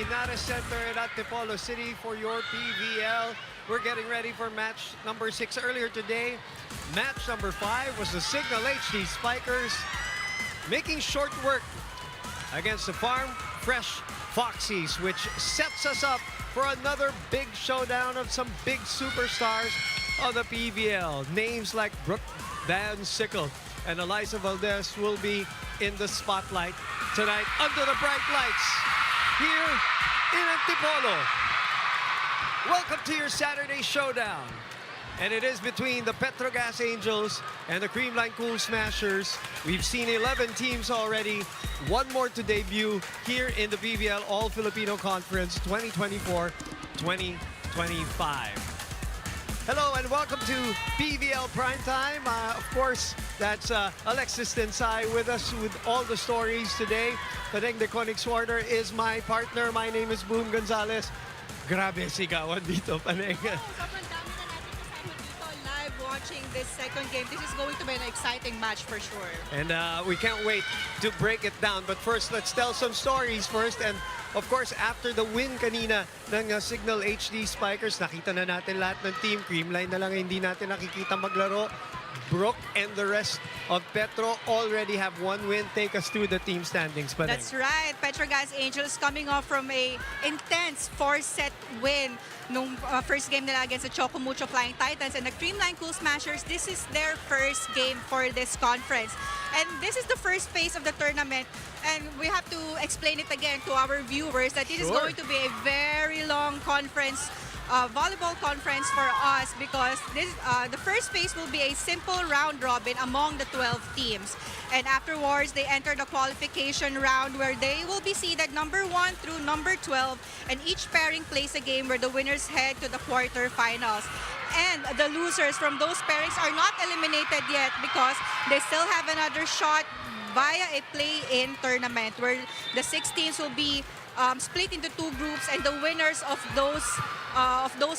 Inares Center at Antipolo City for your PVL. We're getting ready for match number 6 earlier today. Match number 5 was the Signal HD Spikers making short work against the Farm Fresh Foxies, which sets us up for another big showdown of some big superstars of the PVL. Names like Brooke Van Sickle and Eliza Valdez will be in the spotlight tonight under the bright lights here in Antipolo. Welcome to your Saturday showdown. And it is between the Petro Gazz Angels and the Creamline Cool Smashers. We've seen 11 teams already. One more to debut here in the PVL All-Filipino Conference 2024-2025. Hello and welcome to PVL Primetime. Of course, that's Alexis Tensai with us with all the stories today. Padeng de Conixwater is my partner. My name is Boom Gonzalez. Grabe sigawan dito, Padeng. Sobrang dami na natin kasama dito live watching this second game. This is going to be an exciting match for sure. And we can't wait to break it down. But first, let's tell some stories first. And of course, after the win kanina ng Signal HD Spikers, nakita na natin lahat ng team. Creamline na lang hindi natin nakikita maglaro. Brooke and the rest of Petro already have one win. Take us through the team standings. Padeng. That's right. Petro Gazz Angels coming off from a intense 4-set win nung first game nila against the Choco Mucho Flying Titans, and the Creamline Cool Smashers. This is their first game for this conference. And this is the first phase of the tournament. And we have to explain it again to our viewers that this is going to be a very long conference, volleyball conference for us, because this the first phase will be a simple round robin among the 12 teams. And afterwards, they enter the qualification round where they will be seeded number 1 through number 12, and each pairing plays a game where the winners head to the quarterfinals. And the losers from those pairings are not eliminated yet because they still have another shot via a play-in tournament where the 6 teams will be split into 2 groups, and the winners of those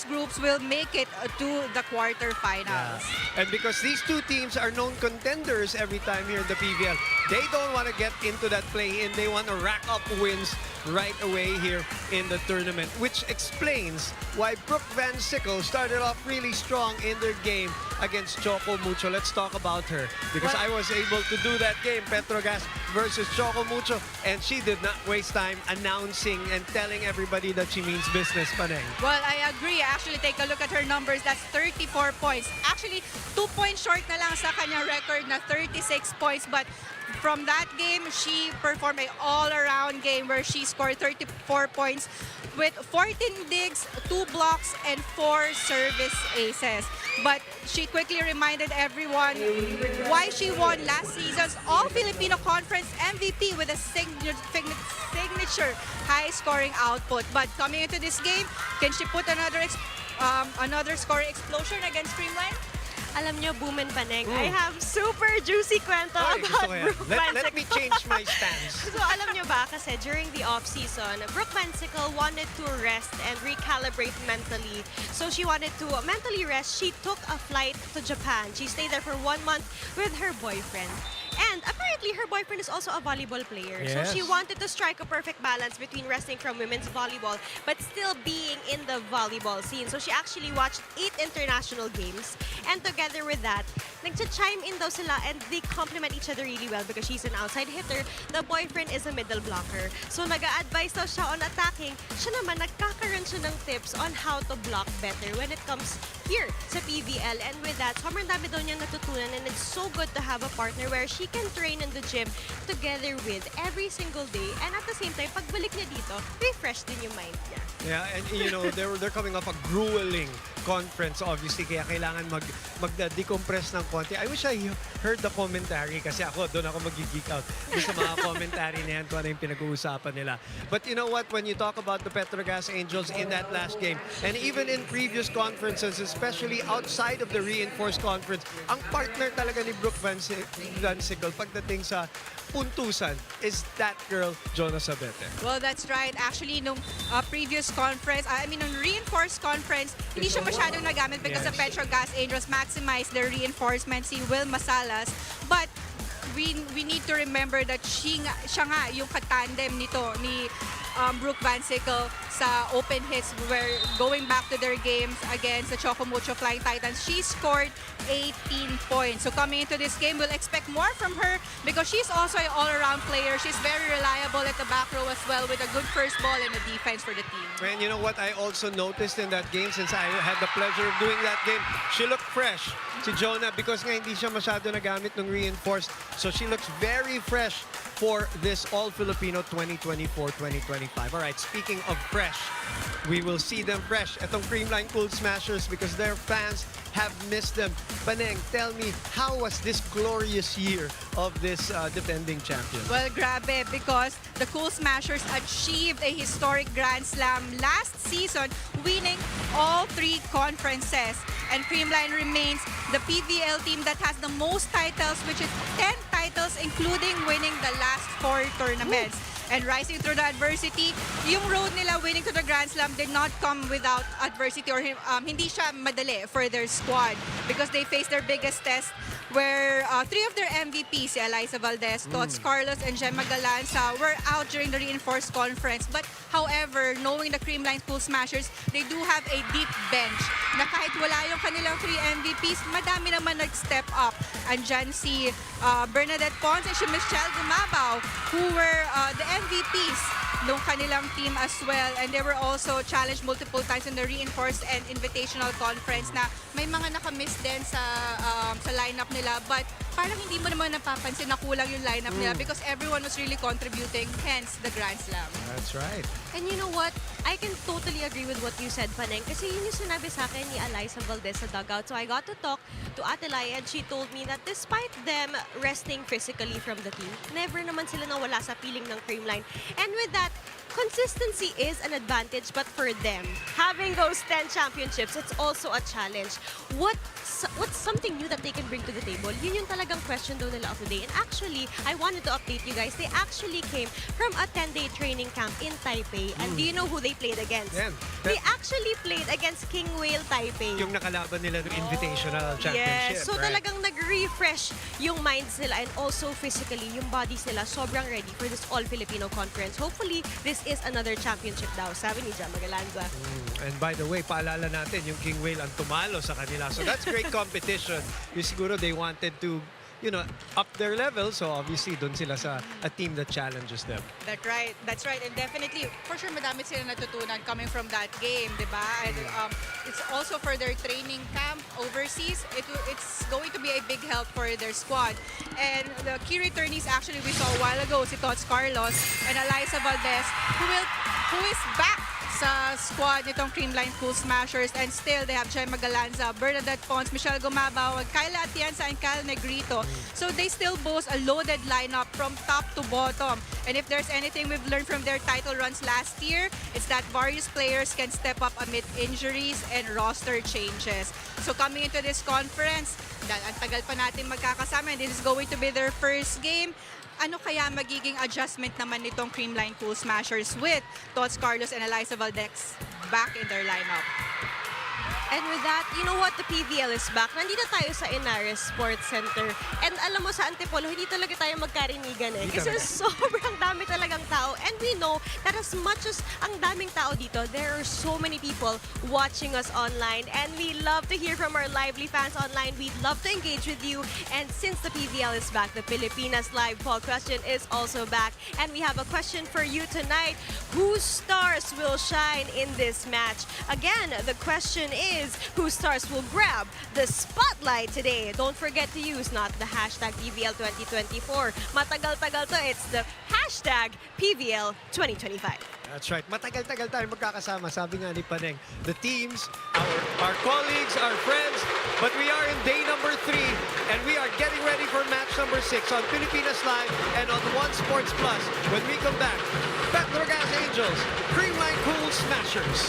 groups will make it to the quarterfinals. Yeah. And because these 2 teams are known contenders every time here in the PVL, they don't want to get into that play-in. They want to rack up wins right away here in the tournament, which explains why Brooke Van Sickle started off really strong in their game against Choco Mucho. Let's talk about her, because I was able to do that game, Petro Gazz versus Choco Mucho, and she did not waste time announcing and telling everybody that she means business, Padeng. Well, I agree. Actually, take a look at her numbers. That's 34 points. Actually, 2 points short na lang sa kanya record na 36 points. But from that game, she performed an all-around game where she scored 34 points with 14 digs, 2 blocks, and 4 service aces. But she quickly reminded everyone why she won last season's All-Filipino Conference MVP with a signature high-scoring output. But coming into this game, can she put another scoring explosion against Creamline? Alam nyo, Boom and Paneng, I have super juicy kwento about Brooke Van Sickle. Let me change my stance. So alam nyo ba, kasi during the off-season, Brooke Van Sickle wanted to rest and recalibrate mentally. So she wanted to mentally rest. She took a flight to Japan. She stayed there for 1 month with her boyfriend. And apparently, her boyfriend is also a volleyball player. Yes. So she wanted to strike a perfect balance between resting from women's volleyball but still being in the volleyball scene. So she actually watched 8 international games. And together with that, nag-chime in daw sila, and they complement each other really well because she's an outside hitter. The boyfriend is a middle blocker. So nag-a-advise daw siya on attacking. Siya naman, nagkakaroon siya ng tips on how to block better when it comes here sa PVL. And with that, sobrang dami daw niyang natutunan, and it's so good to have a partner where she can train in the gym together with every single day, and at the same time, pagbalik niya dito, refresh din yung mind niya. Yeah, and you know, they're coming off a grueling conference, obviously, kaya kailangan mag-decompress ng konti. I wish I heard the commentary kasi doon ako mag-geek out sa mga commentary na yan kung ano yung pinag-uusapan nila. But you know what, when you talk about the Petro Gazz Angels in that last game, and even in previous conferences, especially outside of the reinforced conference, ang partner talaga ni Brooke Van Sickle pagdating sa puntusan is that girl, Jonah Sabete. Well, that's right. Actually, nung previous conference, nung reinforced conference, hindi siya masyadong nagamit because the Petro Gazz Angels maximized their reinforcement, si Will Masalas. But we need to remember that siya nga yung katandem nito ni Brooke Van Sickle sa open hits were going back to their games against the Chocomucho Flying Titans. She scored 18 points. So coming into this game, we'll expect more from her because she's also an all-around player. She's very reliable at the back row as well with a good first ball and a defense for the team. And you know what I also noticed in that game, since I had the pleasure of doing that game, she looked fresh, si Jonah, because nga hindi siya masyado nagamit ng reinforced. So she looks very fresh for this All-Filipino 2024-2025. All right, speaking of fresh, we will see them fresh. Itong Creamline Cool Smashers because their fans have missed them. Paneng, tell me, how was this glorious year of this defending champion? Well, grabe, because the Cool Smashers achieved a historic Grand Slam last season, winning all 3 conferences. And Creamline remains the PVL team that has the most titles, which is 10 titles, including winning the last 4 tournaments. And rising through the adversity, yung road nila winning to the Grand Slam did not come without adversity or hindi siya madali for their squad because they faced their biggest test where 3 of their MVPs, si Eliza Valdez, Tots Carlos, and Gemma Galanza, were out during the reinforced conference. But however, knowing the Creamline Cool Smashers, they do have a deep bench na kahit wala yung kanilang 3 MVPs, madami naman nag-step up. Andyan si Bernadette Pons and si Michelle Gumabao, who were the MVPs ng kanilang team as well. And they were also challenged multiple times in the reinforced and invitational conference na may mga nakamiss din sa lineup nila. But parang hindi mo naman napapansin na kulang yung lineup nila because everyone was really contributing, hence the Grand Slam. That's right. And you know what? I can totally agree with what you said, Paneng. Kasi yun yung sinabi sa akin ni Eliza Valdez sa dugout. So I got to talk to Ate Lai and she told me that despite them resting physically from the team, never naman sila nawala sa piling ng Creamline. And with that, consistency is an advantage, but for them, having those 10 championships, it's also a challenge. What's something new that they can bring to the table? Yun yung talagang question daw nila of the day. And actually, I wanted to update you guys. They actually came from a 10-day training camp in Taipei. And do you know who they played against? Yan. They actually played against King Whale Taipei. Yung nakalaban nila ng invitational championship. Yes, so right? talagang nag-refresh yung minds nila and also physically, yung bodies nila sobrang ready for this All-Filipino Conference. Hopefully, this is another championship daw, sabi ni Gemma Galanza. And by the way, paalala natin, yung King Whale ang tumalo sa kanila. So that's great competition. Yung siguro they wanted to, up their level. So obviously, doon sila sa a team that challenges them. That's right. That's right. And definitely, for sure, madami sila natutunan coming from that game, di ba? And it's also for their training camp overseas. It's going to be a big help for their squad. And the key returnees actually we saw a while ago, si Tots Carlos and Eliza Valdez, who is back sa squad nitong Creamline Cool Smashers. And still, they have Gemma Galanza, Bernadette Pons, Michelle Gumabao, Kyla Atienza, and Kyle Negrito. So they still boast a loaded lineup from top to bottom. And if there's anything we've learned from their title runs last year, it's that various players can step up amid injuries and roster changes. So coming into this conference, ang tagal pa natin magkakasama, and this is going to be their first game. Ano kaya magiging adjustment naman nitong Creamline Cool Smashers with Tots Carlos and Eliza Valdez back in their lineup? And with that, you know what? The PVL is back. Nandito tayo sa Inares Sports Center. And alam mo, sa Antipolo, hindi talaga tayo magkarinigan eh. Kasi sobrang dami talagang tao. And we know that as much as ang daming tao dito, there are so many people watching us online. And we love to hear from our lively fans online. We'd love to engage with you. And since the PVL is back, the Pilipinas Live poll question is also back. And we have a question for you tonight. Whose stars will shine in this match? Again, the question is, whose stars will grab the spotlight today? Don't forget to use not the hashtag PVL 2024. Matagal-tagal to, it's the hashtag PVL 2025. That's right. Matagal-tagal tayo magkakasama. Sabi nga ni Paneng, the teams, our colleagues, our friends, but we are in day number 3 and we are getting ready for match number 6 on Pilipinas Live and on One Sports Plus. When we come back, Petro Gazz Angels, Creamline Cool Smashers.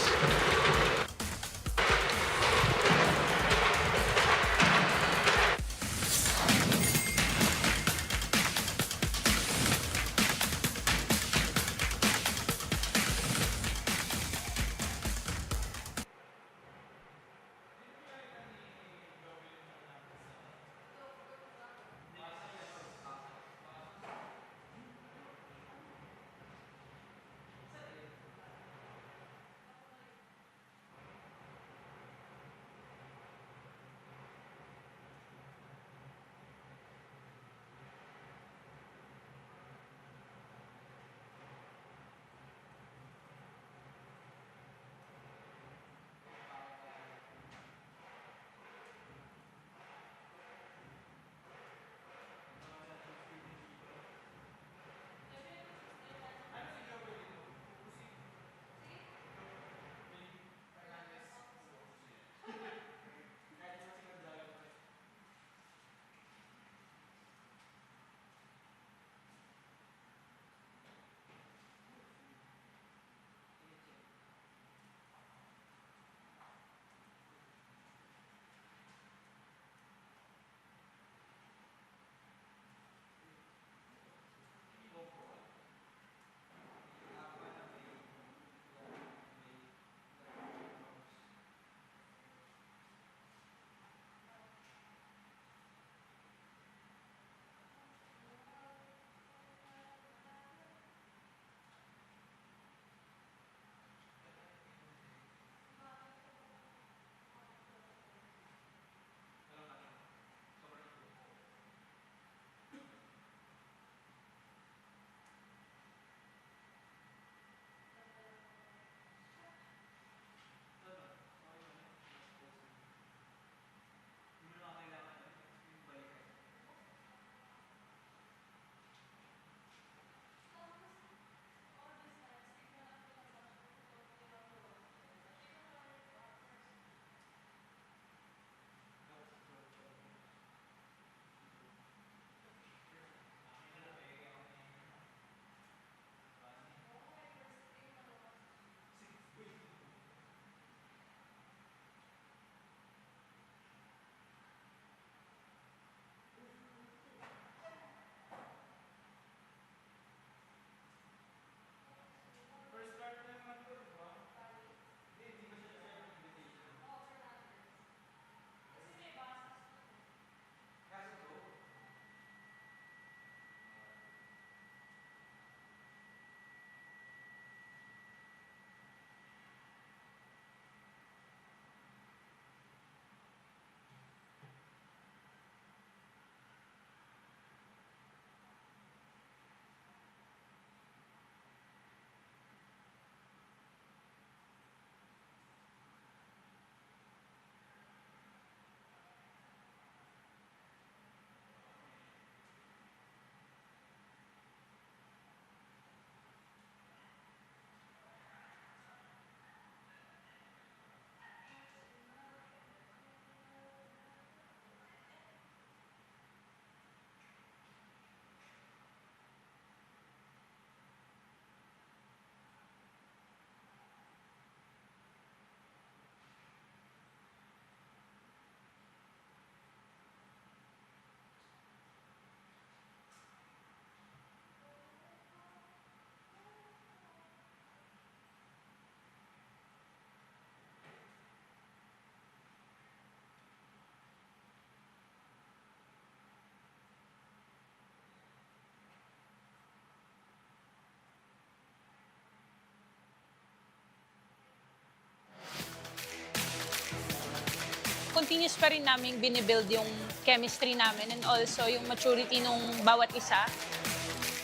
continuous pa rin namin binibuild yung chemistry namin and also yung maturity nung bawat isa.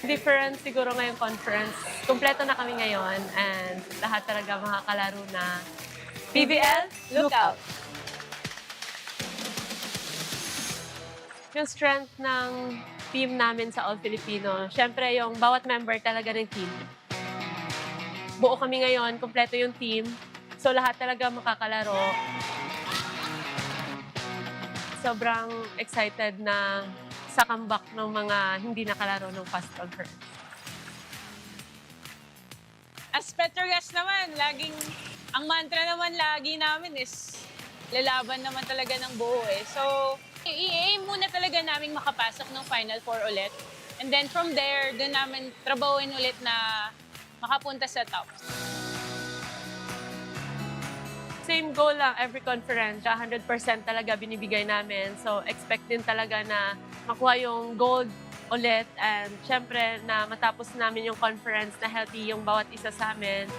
Different siguro ngayong conference. Kompleto na kami ngayon and lahat talaga makakalaro na. PVL, look out! Yung strength ng team namin sa All-Filipino, syempre yung bawat member talaga ng team. Buo kami ngayon, kompleto yung team. So lahat talaga makakalaro. Sobrang excited na sa comeback ng mga hindi nakalaro ng past conference. As Petro Gazz naman, ang mantra naman lagi namin is lalaban naman talaga ng buo eh. So, i-aim muna talaga namin makapasok ng Final Four ulit. And then from there, doon namin trabahuin ulit na makapunta sa top. Same goal lang every conference, 100% talaga binibigay namin. So expect din talaga na makuha yung gold ulit and syempre na matapos namin yung conference na healthy yung bawat isa sa amin.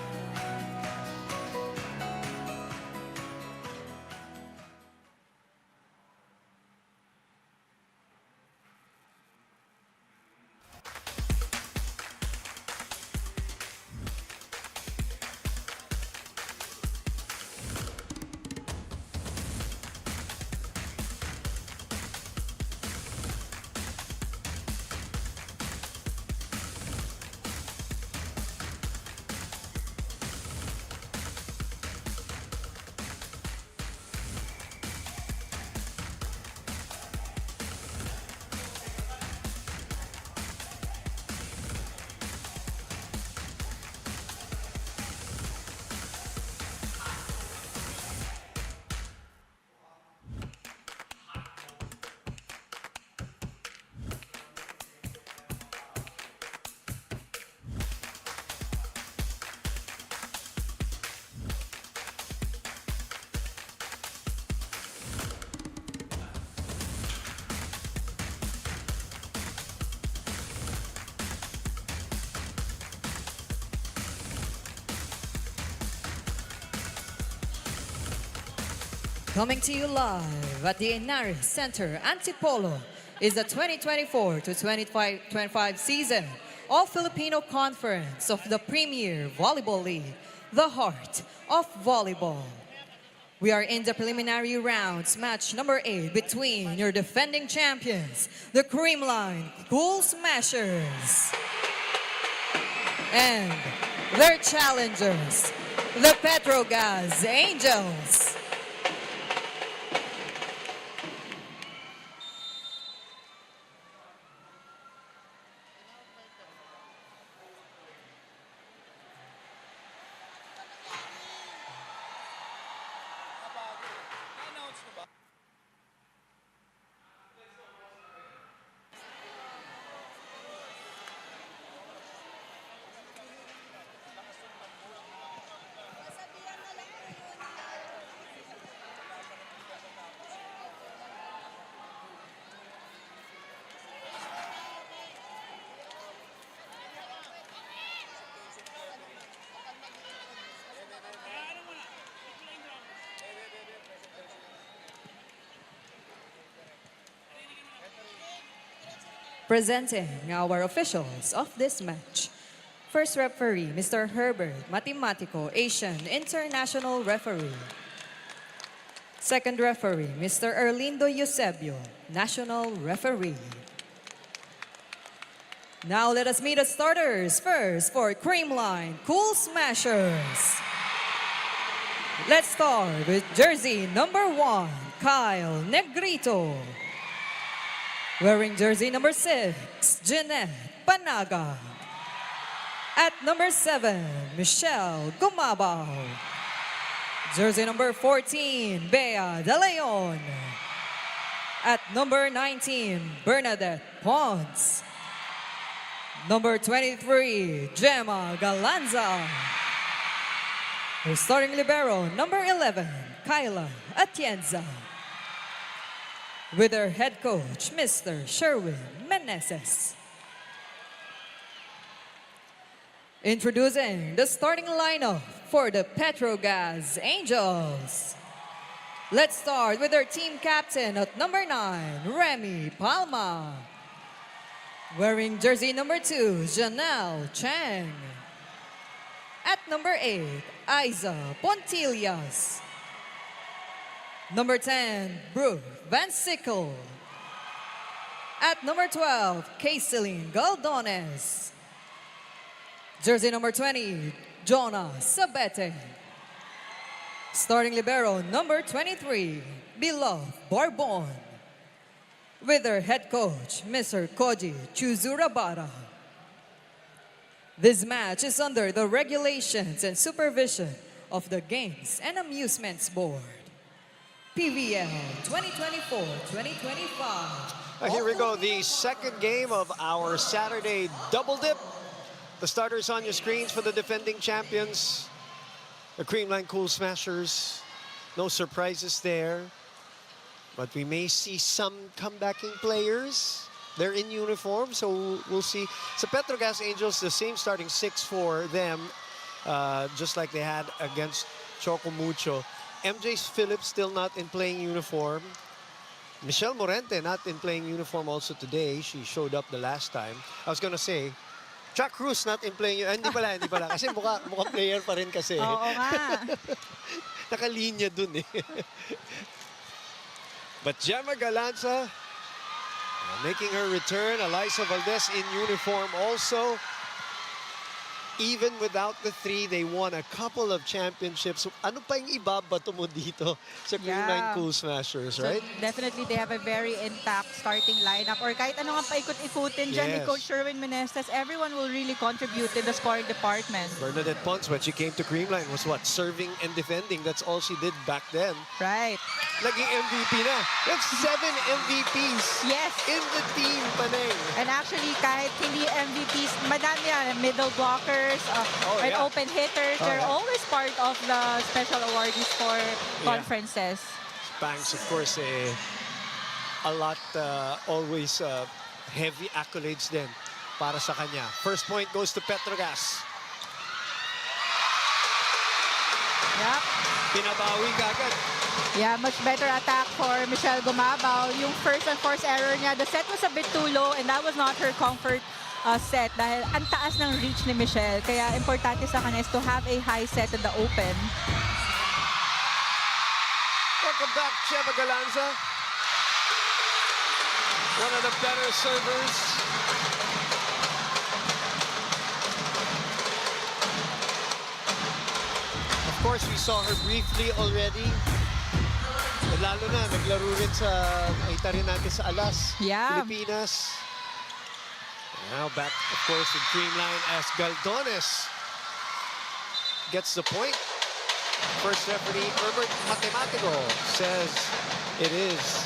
Coming to you live at the Inaris Center, Antipolo, is the 2024 to 2025 season All-Filipino Conference of the Premier Volleyball League, the heart of volleyball. We are in the preliminary rounds, match number 8 between your defending champions, the Creamline Cool Smashers, and their challengers, the Petro Gazz Angels. Presenting our officials of this match. First referee, Mr. Herbert Matematico, Asian International Referee. Second referee, Mr. Erlindo Eusebio, National Referee. Now let us meet the starters. First for Creamline Cool Smashers. Let's start with jersey number 1, Kyle Negrito. Wearing jersey number 6, Jeanette Panaga. At number 7, Michelle Gumabaw. Jersey number 14, Bea De Leon. At number 19, Bernadette Pons. Number 23, Gemma Galanza. Her starting libero, number 11, Kyla Atienza. With her head coach, Mr. Sherwin Meneses. Introducing the starting lineup for the Petro Gazz Angels. Let's start with our team captain at number 9, Remy Palma. Wearing jersey number 2, Janelle Chang. At number 8, Aiza Pontillas. Number 10, Brooke Van Sickle. At number 12, Kayceline Galdones. Jersey number 20, Jonah Sabete. Starting libero number 23, Beloved Barbon. With their head coach, Mr. Koji Chuzurabara. This match is under the regulations and supervision of the Games and Amusements Board. PVL 2024-2025. Here we go, the second game of our Saturday double dip. The starters on your screens for the defending champions, the Creamline Cool Smashers. No surprises there, but we may see some comebacking players. They're in uniform, so we'll see. So Petro Gazz Angels, the same starting 6 for them, just like they had against Chocomucho. MJ Phillips still not in playing uniform. Michelle Morente not in playing uniform also today. She showed up the last time. I was gonna say, Chuck Cruz not in playing. Hindi pala. Kasi mukhang player pa rin kasi. Oo nga. Nakalinya dun eh. But Gemma Galanza making her return. Eliza Valdez in uniform also. Even without the 3, they won a couple of championships. Ano pa yung ibabato mo dito sa Creamline Cool Smashers, right? So definitely, they have a very intact starting lineup. Or kahit ano nga paikot-ikutin dyan ni Coach Sherwin Meneses, everyone will really contribute in the scoring department. Bernadette Pons, when she came to Creamline, was what? Serving and defending. That's all she did back then. Right. Naging MVP na. That's 7 MVPs. Yes. In the team, Panay. And actually, kahit hindi MVPs, madami yan, middle blockers, and open hitters, they're always part of the special awardees for conferences. Banks, of course, a lot, always heavy accolades din para sa kanya. First point goes to Petro Gazz. Yep. Pinabawi agad. Yeah, much better attack for Michelle Gumabaw. Yung first and fourth error niya, the set was a bit too low and that was not her comfort set dahil ang taas ng reach ni Michelle. Kaya importante sa kanya is to have a high set in the open. Welcome back, Gemma Galanza. One of the better servers. Of course, we saw her briefly already. Lalo na, naglaro rin sa, nakita rin natin sa Alas, Pilipinas. Now back, of course, in Creamline as Galdones gets the point. First referee, Herbert Matematico, says it is.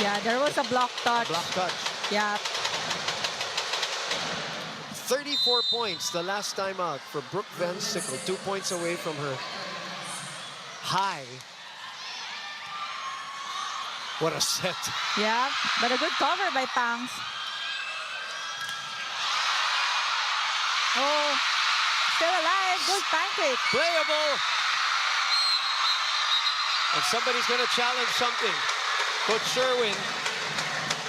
Yeah, there was a block touch. Block touch. Yeah. 34 points the last time out for Brooke Van Sickle. 2 points away from her high. What a set. Yeah, but a good cover by Pangs. Oh, still alive. Good pancake. Playable. And somebody's going to challenge something. Coach Sherwin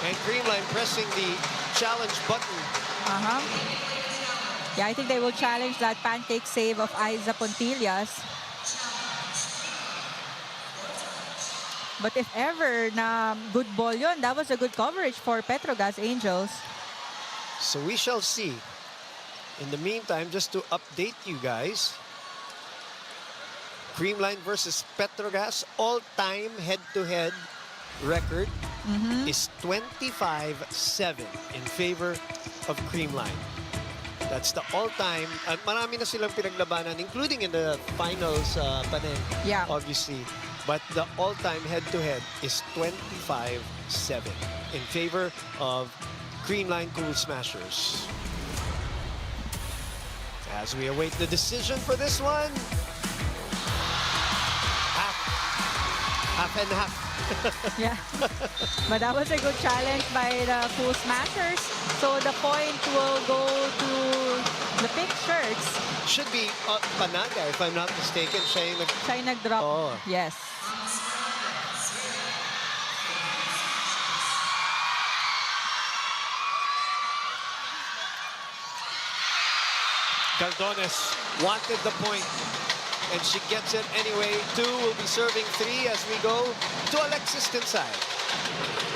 and Creamline pressing the challenge button. Yeah, I think they will challenge that pancake save of Aiza Pontillas. But if ever na good ball yun, that was a good coverage for Petro Gazz Angels. So we shall see. In the meantime, just to update you guys, Creamline versus Petro Gazz all-time head-to-head record is 25-7 in favor of Creamline. That's the all-time. Marami na silang pinaglabanan, including in the finals, Panay, obviously. But the all-time head-to-head is 25-7 in favor of Creamline Cool Smashers. As we await the decision for this one, half and half. Yeah, but that was a good challenge by the Cool Smashers. So the point will go to the pink shirts. Should be Panaga, if I'm not mistaken. Siya yung nag-drop. Oh. Yes. Caldones wanted the point, and she gets it anyway. 2 will be serving 3 as we go to Alexis Tinsay.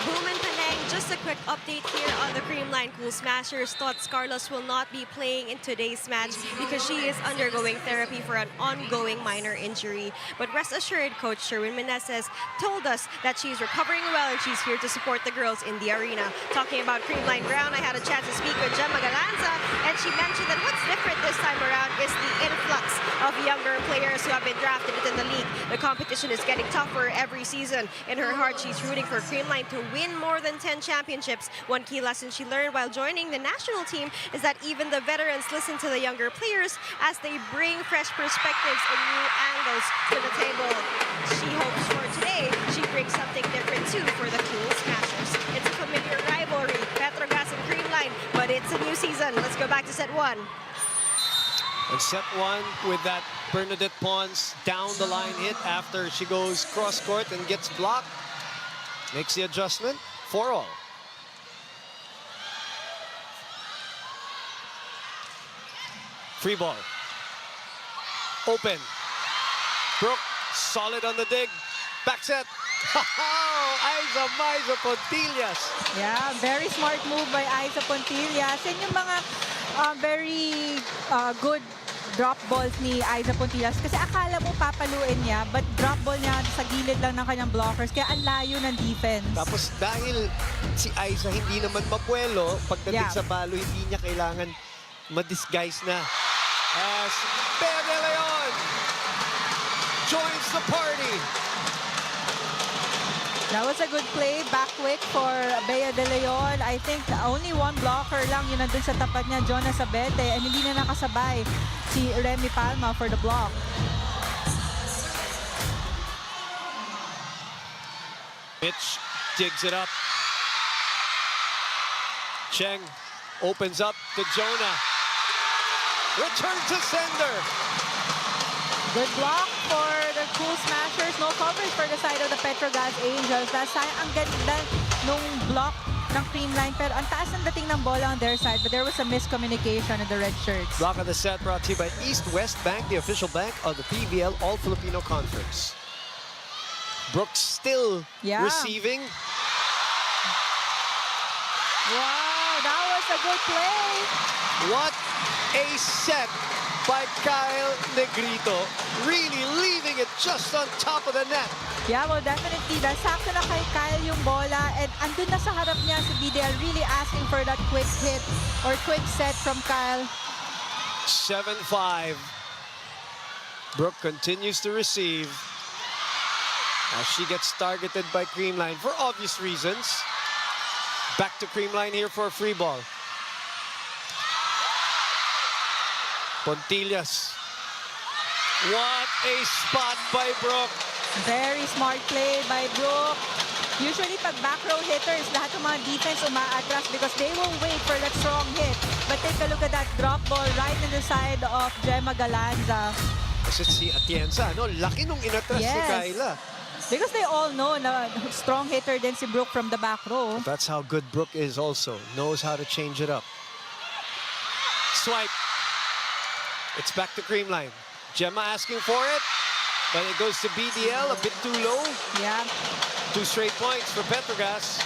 Boom and Panang, just a quick update here on the Creamline Cool Smashers. Tots Carlos will not be playing in today's match because she is undergoing therapy for an ongoing minor injury. But rest assured, Coach Sherwin Meneses told us that she's recovering well and she's here to support the girls in the arena. Talking about Creamline Ground, I had a chance to speak with Gemma Galanza, and she mentioned that what's different this time around is the influx of younger players who have been drafted within the league. The competition is getting tougher every season. In her heart, she's rooting for Creamline to win more than 10 championships. One key lesson she learned while joining the national team is that even the veterans listen to the younger players as they bring fresh perspectives and new angles to the table. She hopes for today she brings something different too for the Cool Smashers. It's a familiar rivalry, Petro Gazz and Creamline, but it's a new season. Let's go back to set 1. And set 1 with that Bernadette Pons down the line hit after she goes cross court and gets blocked. Makes the adjustment, 4-all. Free ball. Open. Brooke, solid on the dig. Back set. Aiza Pontillas. Yeah, very smart move by Aiza Pontillas. And yung mga very good drop balls ni Aiza Pontillas. Kasi akala mo papaluin niya, but drop ball niya sa gilid lang ng kanyang blockers. Kaya ang layo ng defense. Tapos dahil si Aiza hindi naman mapuelo, pagdating sa palo, hindi niya kailangan ma-disguise na. As Bea De Leon joins the party. That was a good play, back quick for Bea De Leon. I think only one blocker lang yun nandun sa tapat niya, Jonas Abete, and hindi na nakasabay si Remy Palma for the block. Mitch digs it up. Cheng opens up to Jonah. Return to sender. Good block for the Cool Smashers. No coverage for the side of the Petro Gazz Angels. Last time, ang ganda nung block ng Creamline. Pero ang taas ng dating ng bola on their side. But there was a miscommunication in the red shirts. Block of the set brought to you by East West Bank, the official bank of the PVL All-Filipino Conference. Brooks still receiving. Wow, that was a good play. What a set by Kyle Negrito, really leaving it just on top of the net. Yeah, well, definitely. Dahil sakto na kay Kyle yung bola and andun na sa harap niya si BDL, really asking for that quick hit or quick set from Kyle. 7-5. Brooke continues to receive as she gets targeted by Creamline for obvious reasons. Back to Creamline here for a free ball. Pontillas. What a spot by Brooke. Very smart play by Brooke. Usually, pag back row hitters, lahat ng mga defense umaatras because they will wait for that strong hit. But take a look at that drop ball right in the side of Gemma Galanza. Kasi si Atienza, no? Laki nung inatras ni Kyla. Because they all know na strong hitter din si Brooke from the back row. That's how good Brooke is also. Knows how to change it up. Swipe. It's back to Creamline. Gemma asking for it, but it goes to BDL, a bit too low. Yeah. 2 straight points for Petro Gazz.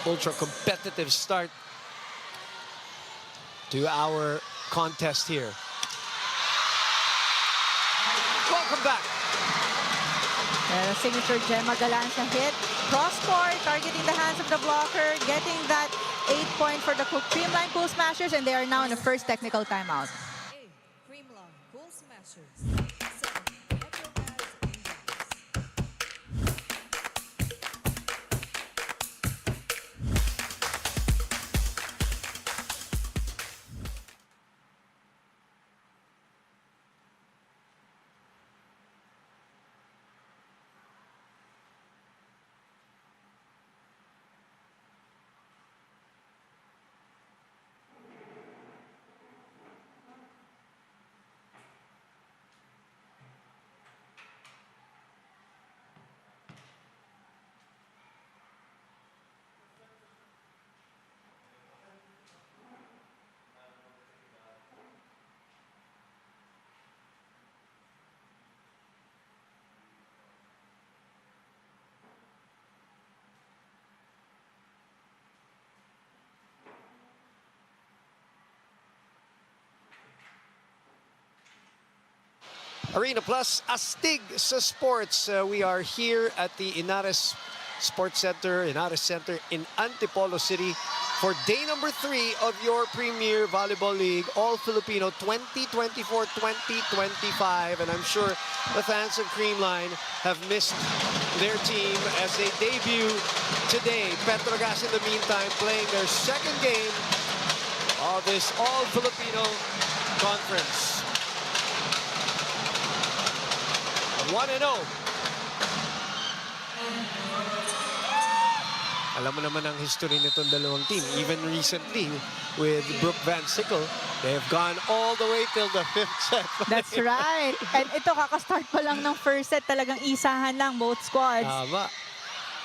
Ultra competitive start to our contest here. Welcome back. Signature Gemma Galanza hit. Cross-court, targeting the hands of the blocker, getting that 8-point for the Creamline Cool Smashers, and they are now in the first technical timeout. Creamline Cool Smashers. Arena Plus, astig sa sports. We are here at the Inares Sports Center, Inares Center in Antipolo City for day number 3 of your Premier Volleyball League, All-Filipino 2024-2025. And I'm sure the fans of Creamline have missed their team as they debut today. Petro Gazz, in the meantime, playing their second game of this All-Filipino conference. 1-0. Alam mo naman ang history nitong dalawang team. Even recently with Brooke Van Sickle, they have gone all the way till the 5th set. That's right. And ito, kakastart pa lang ng first set. Talagang isahan lang, both squads. Tama.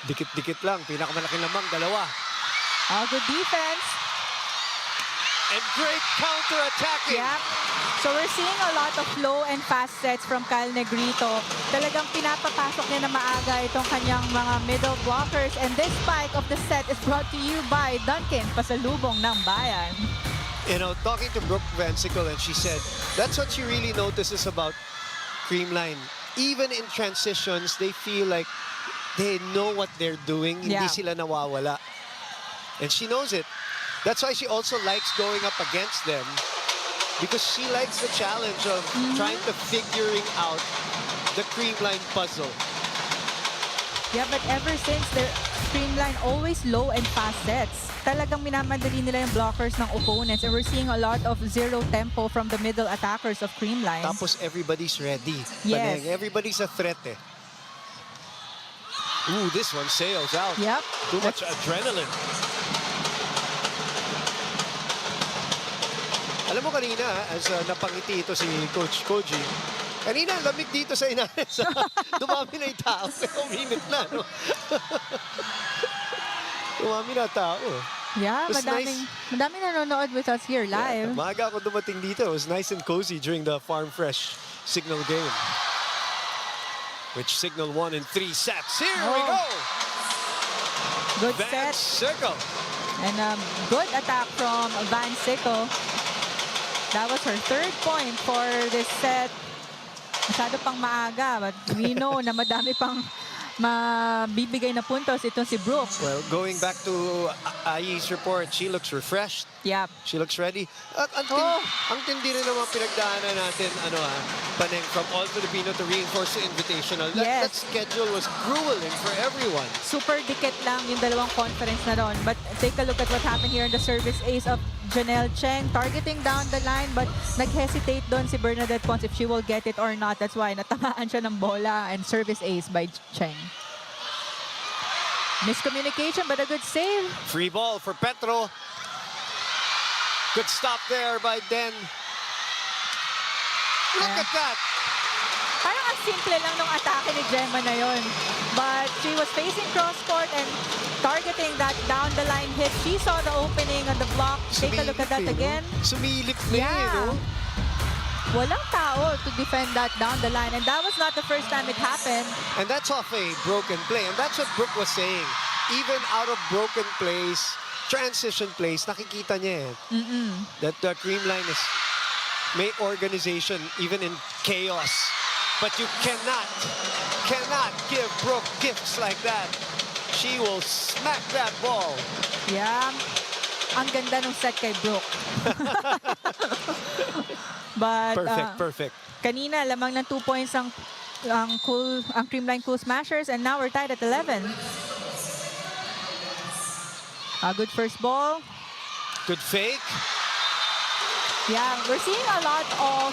Dikit-dikit lang. Pinakamalaki lamang, dalawa. Good defense. And great counter-attacking. Yeah. So we're seeing a lot of low and fast sets from Kyle Negrito. Talagang pinapapasok niya na maaga itong kanyang mga middle blockers. And this spike of the set is brought to you by Duncan, pasalubong ng bayan. You know, talking to Brooke Van Sickle, and she said that's what she really notices about Creamline. Even in transitions, they feel like they know what they're doing. Yeah. Hindi sila nawawala. And she knows it. That's why she also likes going up against them, because she likes the challenge of trying to figuring out the Creamline puzzle. Yeah, but ever since their Creamline always low and fast sets, talagang minamadali nila yung blockers ng opponents. And we're seeing a lot of zero tempo from the middle attackers of Creamline. Tapos everybody's ready. Yes. Paneng, everybody's a threat eh. Ooh, this one sails out. Yep. Too much adrenaline. Alam mo kanina, as napangiti ito si Coach Koji, kanina lamig dito sa Inares. Dumami na yung tao. Uminit na, no? Dumami na tao. Yeah, It was madaming nanonood with us here live. Maaga ako dumating dito. It was nice and cozy during the Farm Fresh Signal game, which Signal won in 3 sets. Here we go! Good Van set. Sickle. And good attack from Van Sickle. That was her 3rd point for this set. Masyado pang maaga, but we know na madami pang mabibigay na puntos itong si Brooke. Well, going back to Ai's report, she looks refreshed. Yep. She looks ready. At ang tindi rin naman pinagdaanan natin, Paneng, from All-Filipino to reinforce the Invitational. That Yes. schedule was grueling for everyone. Super dikit lang yung dalawang conference na doon. But take a look at what happened here in the service ace of Janelle Cheng, targeting down the line, but nag-hesitate doon si Bernadette Pons if she will get it or not. That's why natamaan siya ng bola, and service ace by Cheng. Miscommunication, but a good save. Free ball for Petro. Good stop there by Den. Look at that. Parang ang simple lang nung atake ni Gemma na yon. But she was facing cross-court and targeting that down-the-line hit. She saw the opening on the block. Take a look at that again. Sumilip na Yeah. no? Walang tao to defend that down the line. And that was not the first time it happened. And that's off a broken play. And that's what Brooke was saying. Even out of broken plays, transition plays, nakikita niya that the Creamline is may organization even in chaos. But you cannot give Brooke gifts like that. She will smack that ball. Yeah. Ang ganda nung set kay Brooke. But Perfect. kanina lamang ng 2 points ang Creamline Cool Smashers, and now we're tied at 11. A good first ball. Good fake. Yeah, we're seeing a lot of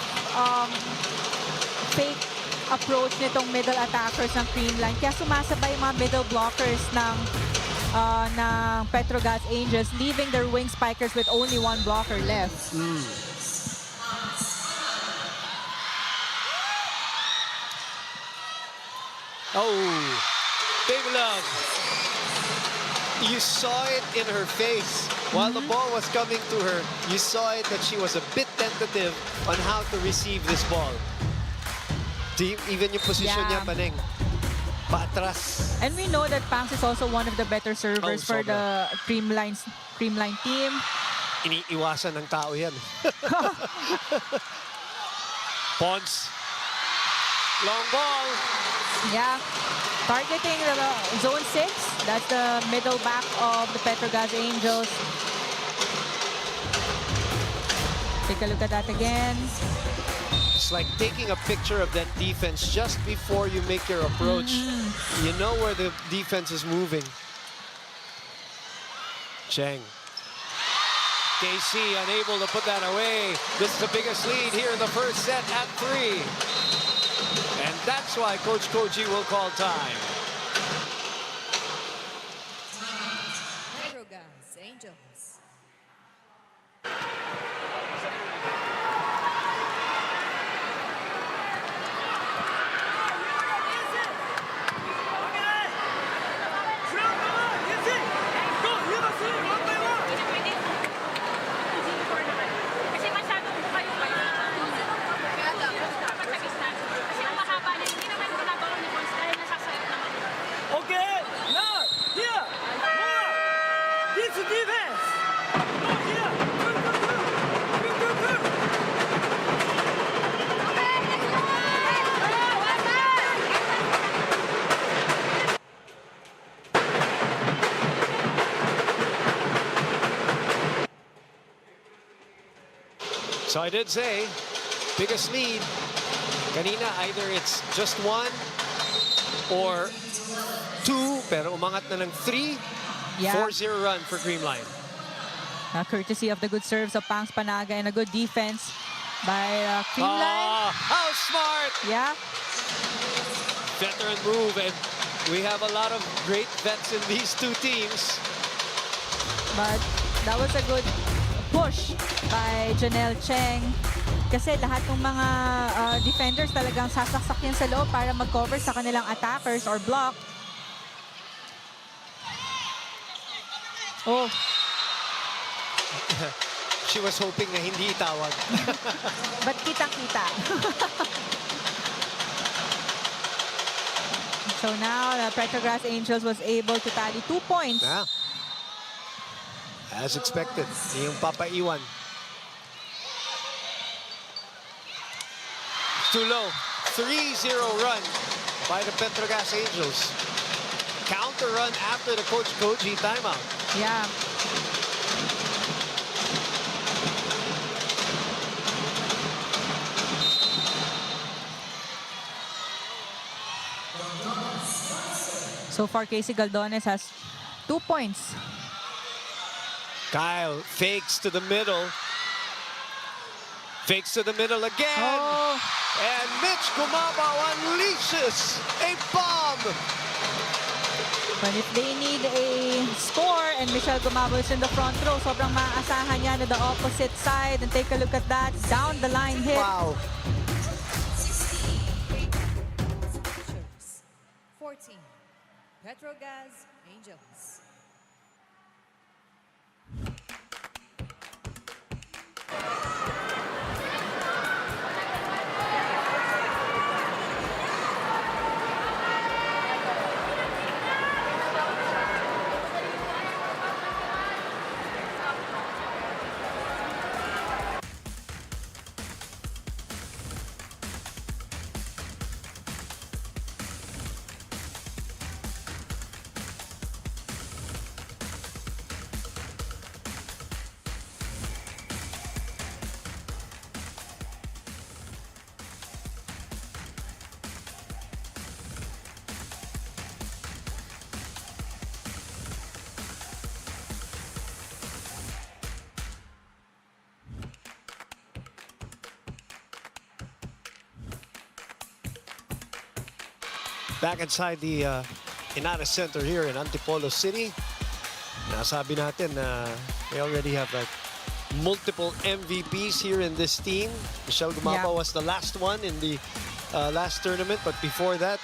fake approach nitong middle attackers ng Creamline. Kaya sumasabay yung mga middle blockers ng Petro Gazz Angels, leaving their wing spikers with only 1 blocker left. Oh, big love. You saw it in her face. While the ball was coming to her, you saw it that she was a bit tentative on how to receive this ball. Even yung position niya, Paneng, paatras. And we know that Pangs is also one of the better servers for the Creamline team. Iniiwasan ng tao yan. Pons. Long ball. Yeah. Targeting the zone 6. That's the middle back of the Petro Gazz Angels. Take a look at that again. It's like taking a picture of that defense just before you make your approach. You know where the defense is moving. Cheng. KC unable to put that away. This is the biggest lead here in the first set at 3. And that's why Coach Koji will call time. Petro Gazz Angels. Kasi masyadong buka yung kayo. Kasi ang mahaba niya, hindi naman ginagawa ni Bones dahil nasasayot naman. Okay, now, here, more, this defense, no, here, So I did say, biggest lead. Kanina, either it's just 1 or 2, pero umangat na ng 3. Yeah. 4-0 run for Creamline. Courtesy of the good serves of Pangs Panaga and a good defense by Creamline. How smart! Yeah. Veteran move, and we have a lot of great vets in these two teams. But that was a good push by Janelle Cheng. Kasi lahat ng mga defenders talagang sasaksak yan sa loob para mag-cover sa kanilang attackers or block. Oh. She was hoping na hindi tawag. But kitang-kita. So now, the Petro Gazz Angels was able to tally 2 points. Yeah. As expected, yung papaiwan. Too low. 3-0 run by the Petro Gazz Angels. Counter run after the Coach Koji timeout. Yeah. So far, Casey Galdones has 2 points. Kyle fakes to the middle. Fakes to the middle again. Oh. And Mitch Gumabaw unleashes a bomb. But if they need a score and Michelle Gumabo is in the front row, sobrang maaasahan niya na the opposite side. And take a look at that. Down the line hit. Wow. 14. Petro Gazz Angels. Back inside the Inara Center here in Antipolo City. Nasabi natin na we already have like multiple MVPs here in this team. Michelle Gumabaw was the last one in the last tournament, but before that,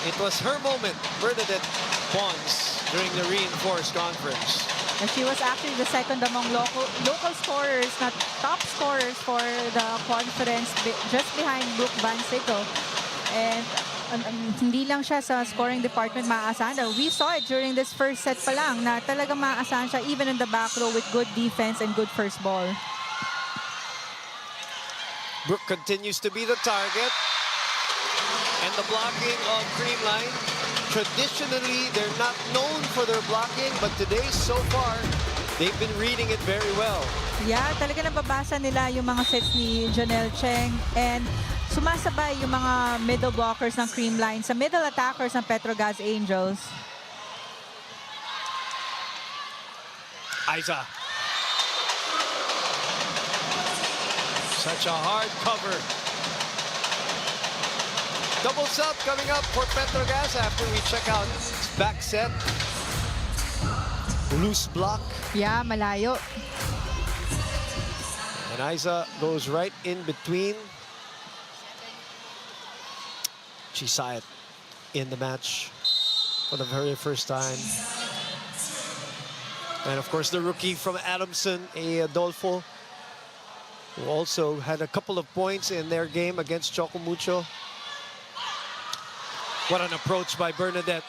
it was her moment, Bernadette Pons, during the reinforced conference. And she was actually the second among local scorers, not top scorers for the conference, just behind Brooke Van Sickle. And hindi lang siya sa scoring department maaasahan. We saw it during this first set pa lang na talagang maaasahan siya even in the back row with good defense and good first ball. Brooke continues to be the target. And the blocking of Creamline. Traditionally, they're not known for their blocking, but today, so far, they've been reading it very well. Yeah, talaga nababasa nila yung mga sets ni Janelle Cheng and sumasabay yung mga middle blockers ng Creamline sa middle attackers ng Petro Gazz Angels. Aiza. Such a hard cover. Double sub coming up for Petro Gazz after we check out back set. Loose block. Yeah, malayo. And Aiza goes right in between. She saw it in the match for the very first time. And of course, the rookie from Adamson, Adolfo, who also had a couple of points in their game against Chocomucho. What an approach by Bernadette.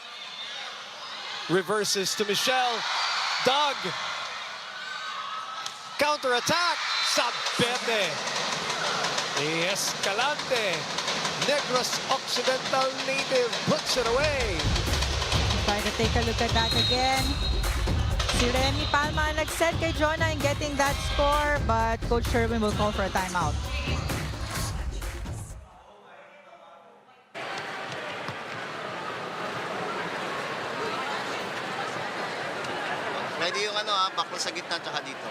Reverses to Michelle. Doug. Counter-attack. Sabete. The Escalante. Negros Occidental native puts it away. Try to take a look at that again. Si Remy Palma nag-set kay Jonah in getting that score, but Coach Sherwin will call for a timeout. Ready yung back sa gitna tsaka dito.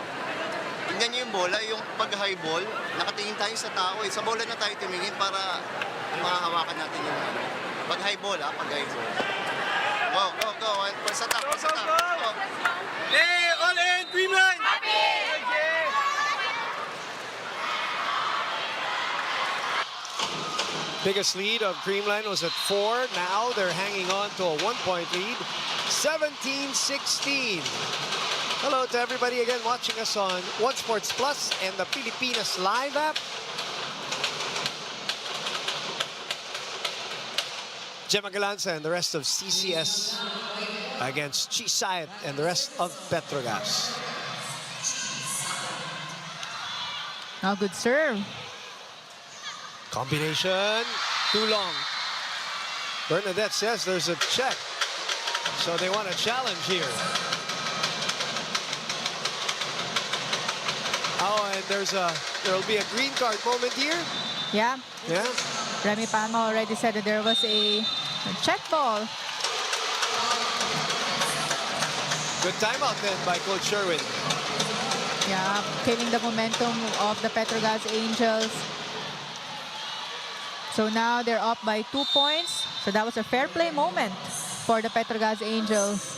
Tingnan niyo yung bola, yung pag-high ball, nakatingin tayo sa tao eh. Sa bola na tayo tumingin para mahahawakan natin yung pag-high ball, pag-high ball. Go, go, go. First attack, first attack. Go. Hey, all in, Creamline! Biggest lead of Creamline was at 4. Now they're hanging on to a 1-point lead. 17-16. Hello to everybody again watching us on One Sports Plus and the Pilipinas Live app. Gemma Galanza and the rest of CCS against Chisayat and the rest of Petro Gazz. Now good serve. Combination, too long. Bernadette says there's a check, so they want a challenge here. Oh, and there'll be a green card moment here. Yeah. Yeah. Remy Palma already said that there was a check ball. Good timeout then by Coach Sherwin. Yeah, killing the momentum of the Petro Gazz Angels. So now they're up by 2 points. So that was a fair play moment for the Petro Gazz Angels.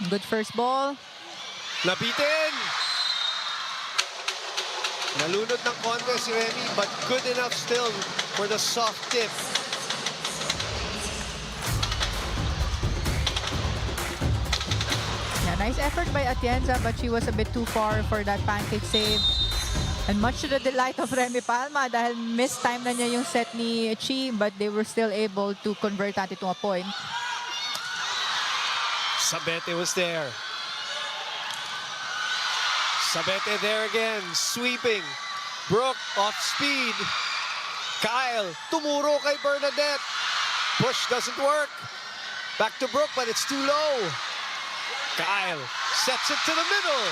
Good first ball. Lapitin! Nalunod ng konti si Remy, but good enough still for the soft tip. Yeah, nice effort by Atienza, but she was a bit too far for that pancake save. And much to the delight of Remy Palma dahil missed time na niya yung set ni Chi, but they were still able to convert that into a point. Sabete was there. Sabete there again, sweeping. Brooke off speed. Kyle, tumuro kay Bernadette. Push doesn't work. Back to Brooke, but it's too low. Kyle sets it to the middle.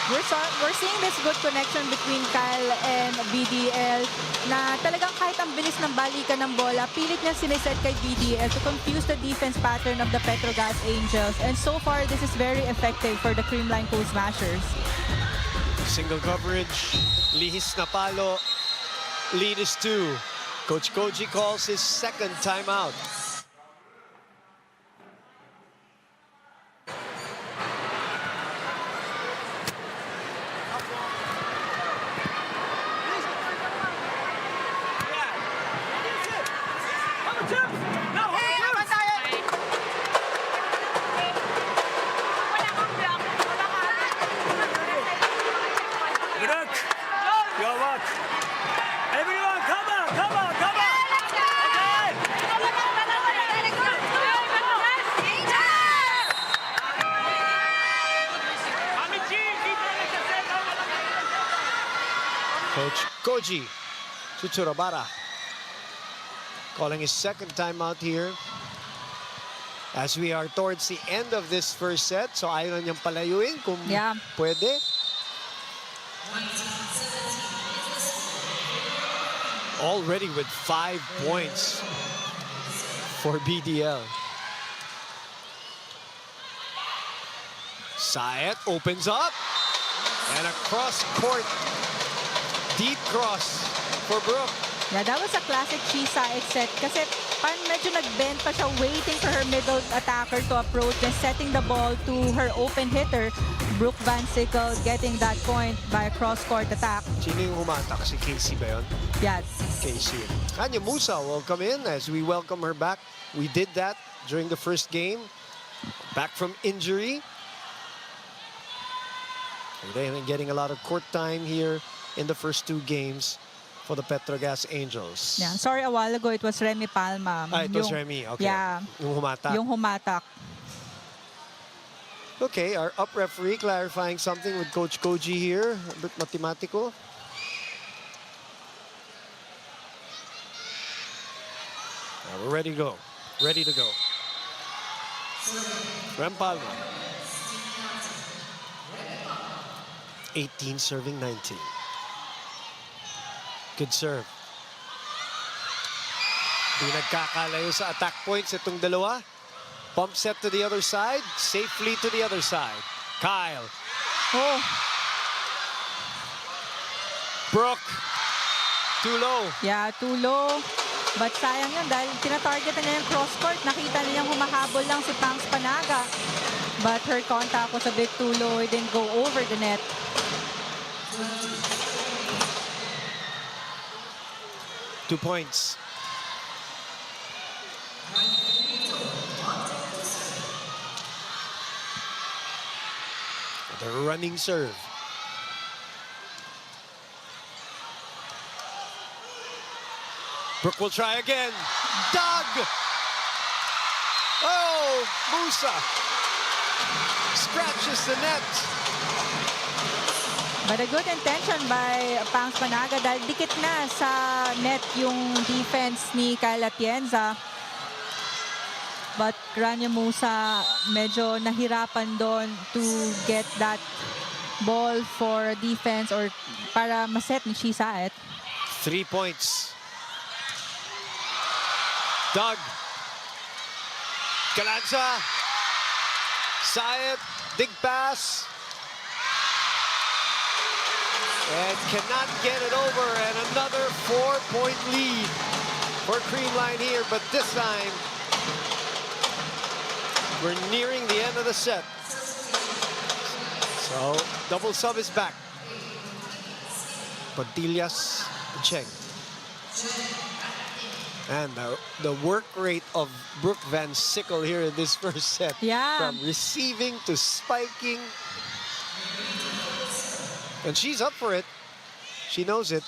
We're seeing this good connection between Kyle and BDL na talagang kahit ang bilis ng balikan ng bola, pilit niya siniset kay BDL to confuse the defense pattern of the Petro Gazz Angels. And so far, this is very effective for the Creamline Cool Smashers. Single coverage, lihis na palo, lead is 2. Coach Koji calls his second timeout. Everyone, come on, come on, come on! Okay! Coach Koji Tsuchurabara calling his second timeout here. As we are towards the end of this first set. So ayaw na niyang palayuin kung pwede. Already with 5 points for BDL. Sayet opens up. And a cross-court deep cross for Brooke. Yeah, that was a classic Saet set kasi parang medyo nag-bend pa siya waiting for her middle attacker to approach and setting the ball to her open hitter, Brooke Van Sickle, getting that point by a cross-court attack. Sino yung humatak? Si Casey ba yun? Yes. Casey. Kanya Musa will come in as we welcome her back. We did that during the first game. Back from injury. They're getting a lot of court time here in the first 2 games for the Petro Gazz Angels. Yeah, sorry, a while ago it was Remy Palma. It was Remy, okay. Yeah. Yung humatak. Yung humatak. Okay, our up referee clarifying something with Coach Koji here. A bit mathematical. We're ready to go. Ready to go. Rem Palma. 18 serving 19. Good serve. Di nagkakalayo sa attack points itong dalawa. Pump set to the other side. Safely to the other side. Kyle. Oh. Brooke. Too low. Yeah, too low. But sayang yun dahil tinatarget na niya yung cross-court. Nakita niyang humahabol lang si Pangs Panaga. But her contact was a bit too low. It didn't go over the net. Two points. The running serve. Brooke will try again. Doug! Oh, Musa scratches the net. But a good intention by Pangs Panaga dahil dikit na sa net yung defense ni Kyle Atienza. But Rania Musa medyo nahirapan doon to get that ball for defense or para maset ni Saet. 3 points. Doug. Galanza. Sayet. Big pass. And cannot get it over. And another 4-point lead for Creamline here. But this time, we're nearing the end of the set. So, double sub is back. Padillas, Cheng. And the work rate of Brooke Van Sickle here in this first set. Yeah. From receiving to spiking. And she's up for it. She knows it.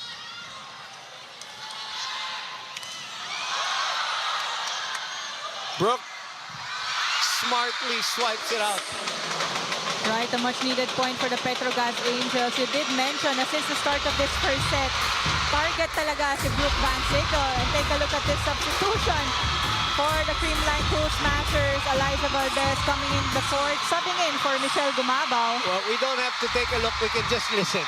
Brooke smartly swipes it out. Right, a much-needed point for the Petro Gazz Angels. You did mention na since the start of this first set, target talaga si Brooke Van Sickle. And take a look at this substitution for the Creamline Cool Smashers. Eliza Valdez coming in the court, subbing in for Michelle Gumabaw. Well, we don't have to take a look. We can just listen.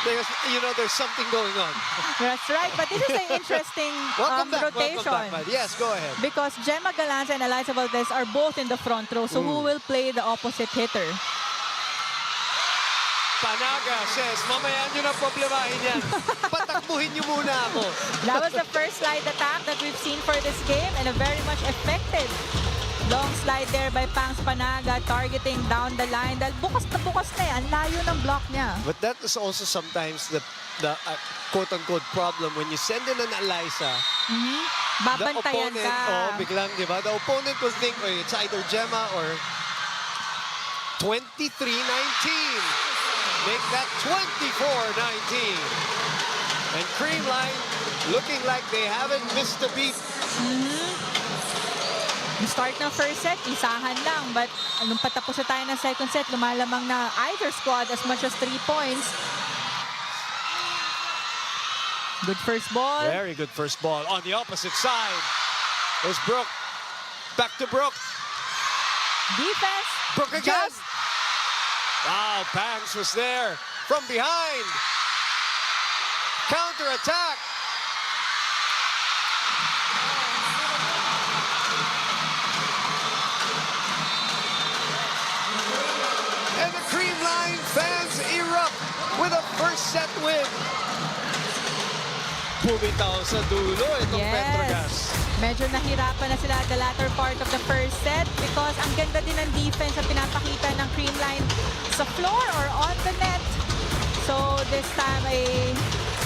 There's something going on. That's right, but this is an interesting rotation. Welcome back, yes, go ahead. Because Gemma Galanza and Eliza Valdez are both in the front row, so who will play the opposite hitter? Panaga says, mamaya nyo na problemahin yan. Patakbuhin nyo muna ako. That was the first slide attack that we've seen for this game and a very much effective long slide there by Pangs Panaga, targeting down the line. Dahil bukas na yan, layo ng block niya. But that is also sometimes the quote-unquote problem when you send in an Eliza. Babantayan the opponent, ka. Biglang, di ba? The opponent will think, it's either Gemma or 23-19. Make that 24-19. And Creamline looking like they haven't missed a beat. Start ng first set, isahan lang. But nung patapos na tayo ng second set, lumalamang na either squad as much as 3 points. Good first ball. Very good first ball. On the opposite side, there's Brooke. Back to Brooke. Defense. Brooke again. Just Wow, Banks was there from behind. Counter attack. And the Creamline fans erupt with a first set win. Bumitaw sa dulo itong Petro Gazz. Medyo nahirapan na sila at the latter part of the first set because ang ganda din ng defense na pinapakita ng Creamline sa floor or on the net. So this time a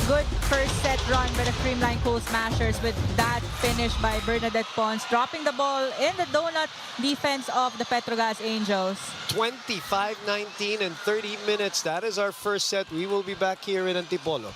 good first set run by the Creamline Cool Smashers with that finish by Bernadette Pons, dropping the ball in the donut defense of the Petro Gazz Angels. 25-19 and 30 minutes. That is our first set. We will be back here in Antipolo.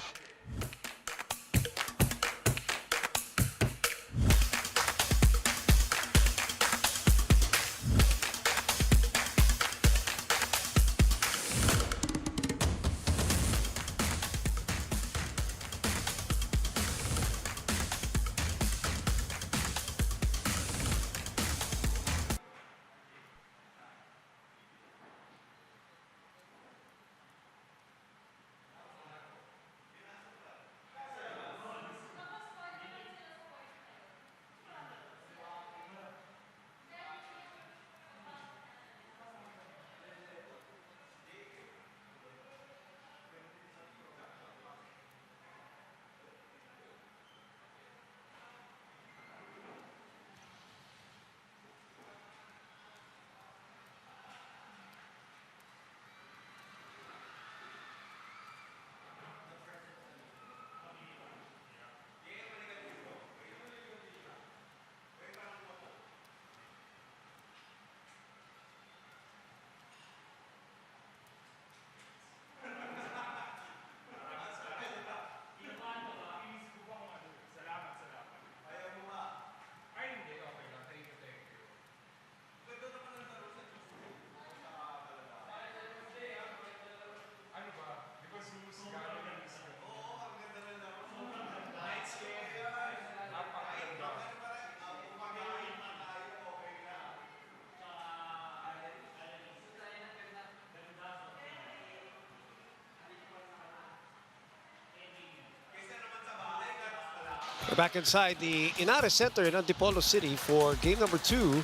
We're back inside the Inares Center in Antipolo City for game number 2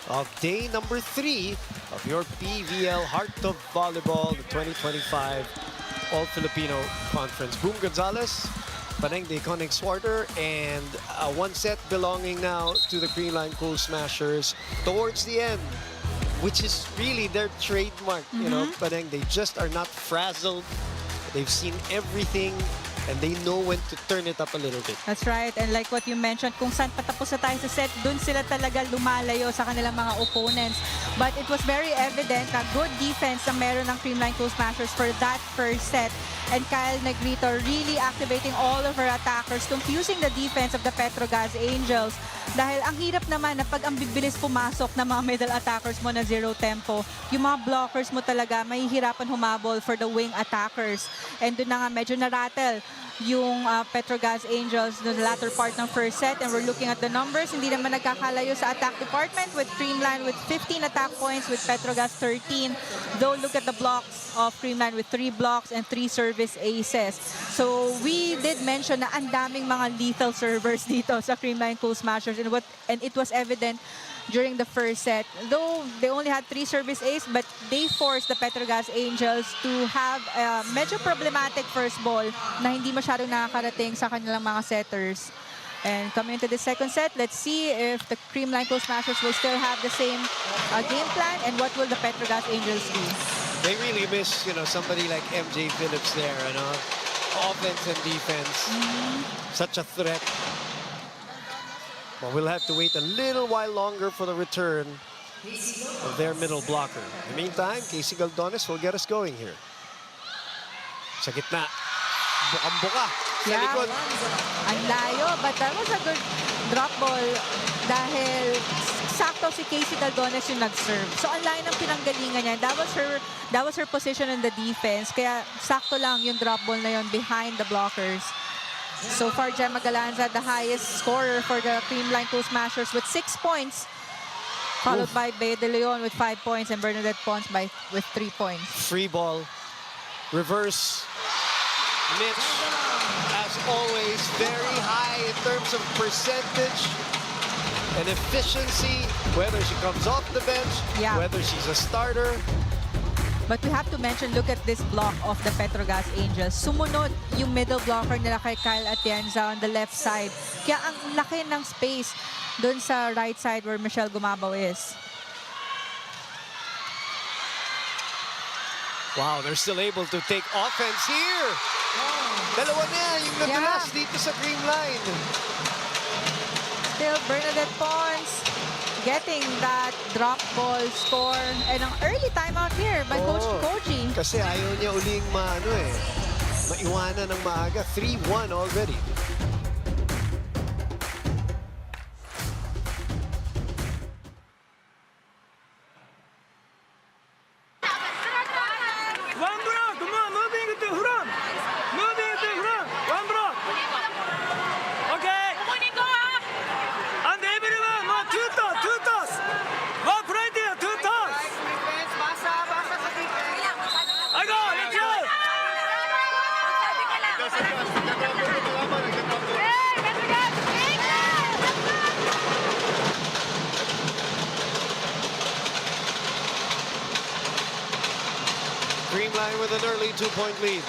of day number 3 of your PVL Heart of Volleyball, the 2025 All-Filipino Conference. Boom Gonzalez, Paneng de Konig Swarter, and one set belonging now to the Creamline Cool Smashers towards the end, which is really their trademark. You know, Paneng, they just are not frazzled. They've seen everything. And they know when to turn it up a little bit. That's right. And like what you mentioned, kung saan patapos na tayo sa set, dun sila talaga lumalayo sa kanilang mga opponents. But it was very evident na good defense ang meron ng Creamline Cool Smashers for that first set. And Kyle Negrito really activating all of her attackers, confusing the defense of the Petro Gazz Angels. Dahil ang hirap naman na pag ang bibilis pumasok ng mga middle attackers mo na zero tempo, yung mga blockers mo talaga mahihirapan humabol for the wing attackers. And doon na nga medyo na-rattle yung Petro Gazz Angels no the latter part ng first set, and we're looking at the numbers. Hindi naman nagkakalayo sa attack department with Creamline with 15 attack points, with Petro Gazz 13. Though look at the blocks of Creamline with 3 blocks and 3 service aces. So we did mention na ang daming mga lethal servers dito sa Creamline Cool Smashers, and it was evident during the first set. Though they only had 3 service ace, but they forced the Petro Gazz Angels to have a medyo problematic first ball na hindi masyadong nakakarating sa kanilang mga setters. And coming into the second set, let's see if the Creamline Cool Smashers will still have the same game plan, and what will the Petro Gazz Angels do? They really miss, you know, somebody like MJ Phillips there, you know, offense and defense. Such a threat. Well, we'll have to wait a little while longer for the return of their middle blocker. In the meantime, Casey Galdones will get us going here. Sa gitna. Bukang-buka. Sa likod. Ang layo, but that was a good drop ball dahil sakto si Casey Galdones yung nag-serve. So ang layo ng pinanggalingan niya. That was her position in the defense. Kaya sakto lang yung drop ball na yun behind the blockers. So far, Gemma Galanza, the highest scorer for the Creamline Cool Smashers with 6 points. Followed by Bea de Leon with 5 points and Bernadette Pons with 3 points. Free ball. Reverse. Mitch, as always, very high in terms of percentage and efficiency, whether she comes off the bench, whether she's a starter. But we have to mention, look at this block of the Petro Gazz Angels. Sumunod yung middle blocker nila kay Kyle Atienza on the left side. Kaya ang laki ng space dun sa right side where Michelle Gumabaw is. Wow, they're still able to take offense here. Dalawa na yung nadulas dito sa Creamline. Still, Bernadette Pons getting that drop ball score. And ang early timeout here by Coach Koji. Kasi ayaw niya uling maiwanan ng maaga. 3-1 already. One block, come on, moving to front. Moving to front. One block. Okay. And everyone, two toss. One play there, two toss. I go, let's go. Creamline with an early 2-point lead.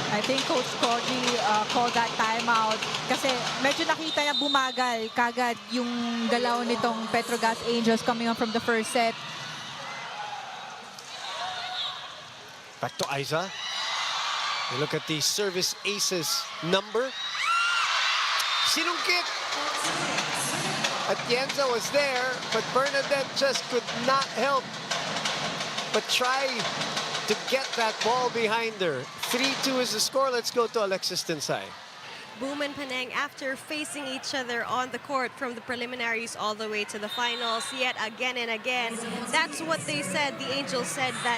I think Coach Koji called that timeout kasi medyo nakita niya bumagal kagad yung galaw nitong Petro Gazz Angels coming on from the first set. Back to Aiza. You look at the service aces number. Sinungkit. Atienza was there, but Bernadette just could not help but try to get that ball behind her. 3-2 is the score. Let's go to Alexis Tensay. Boom and Penang, after facing each other on the court from the preliminaries all the way to the finals, yet again and again, that's what they said. The Angels said that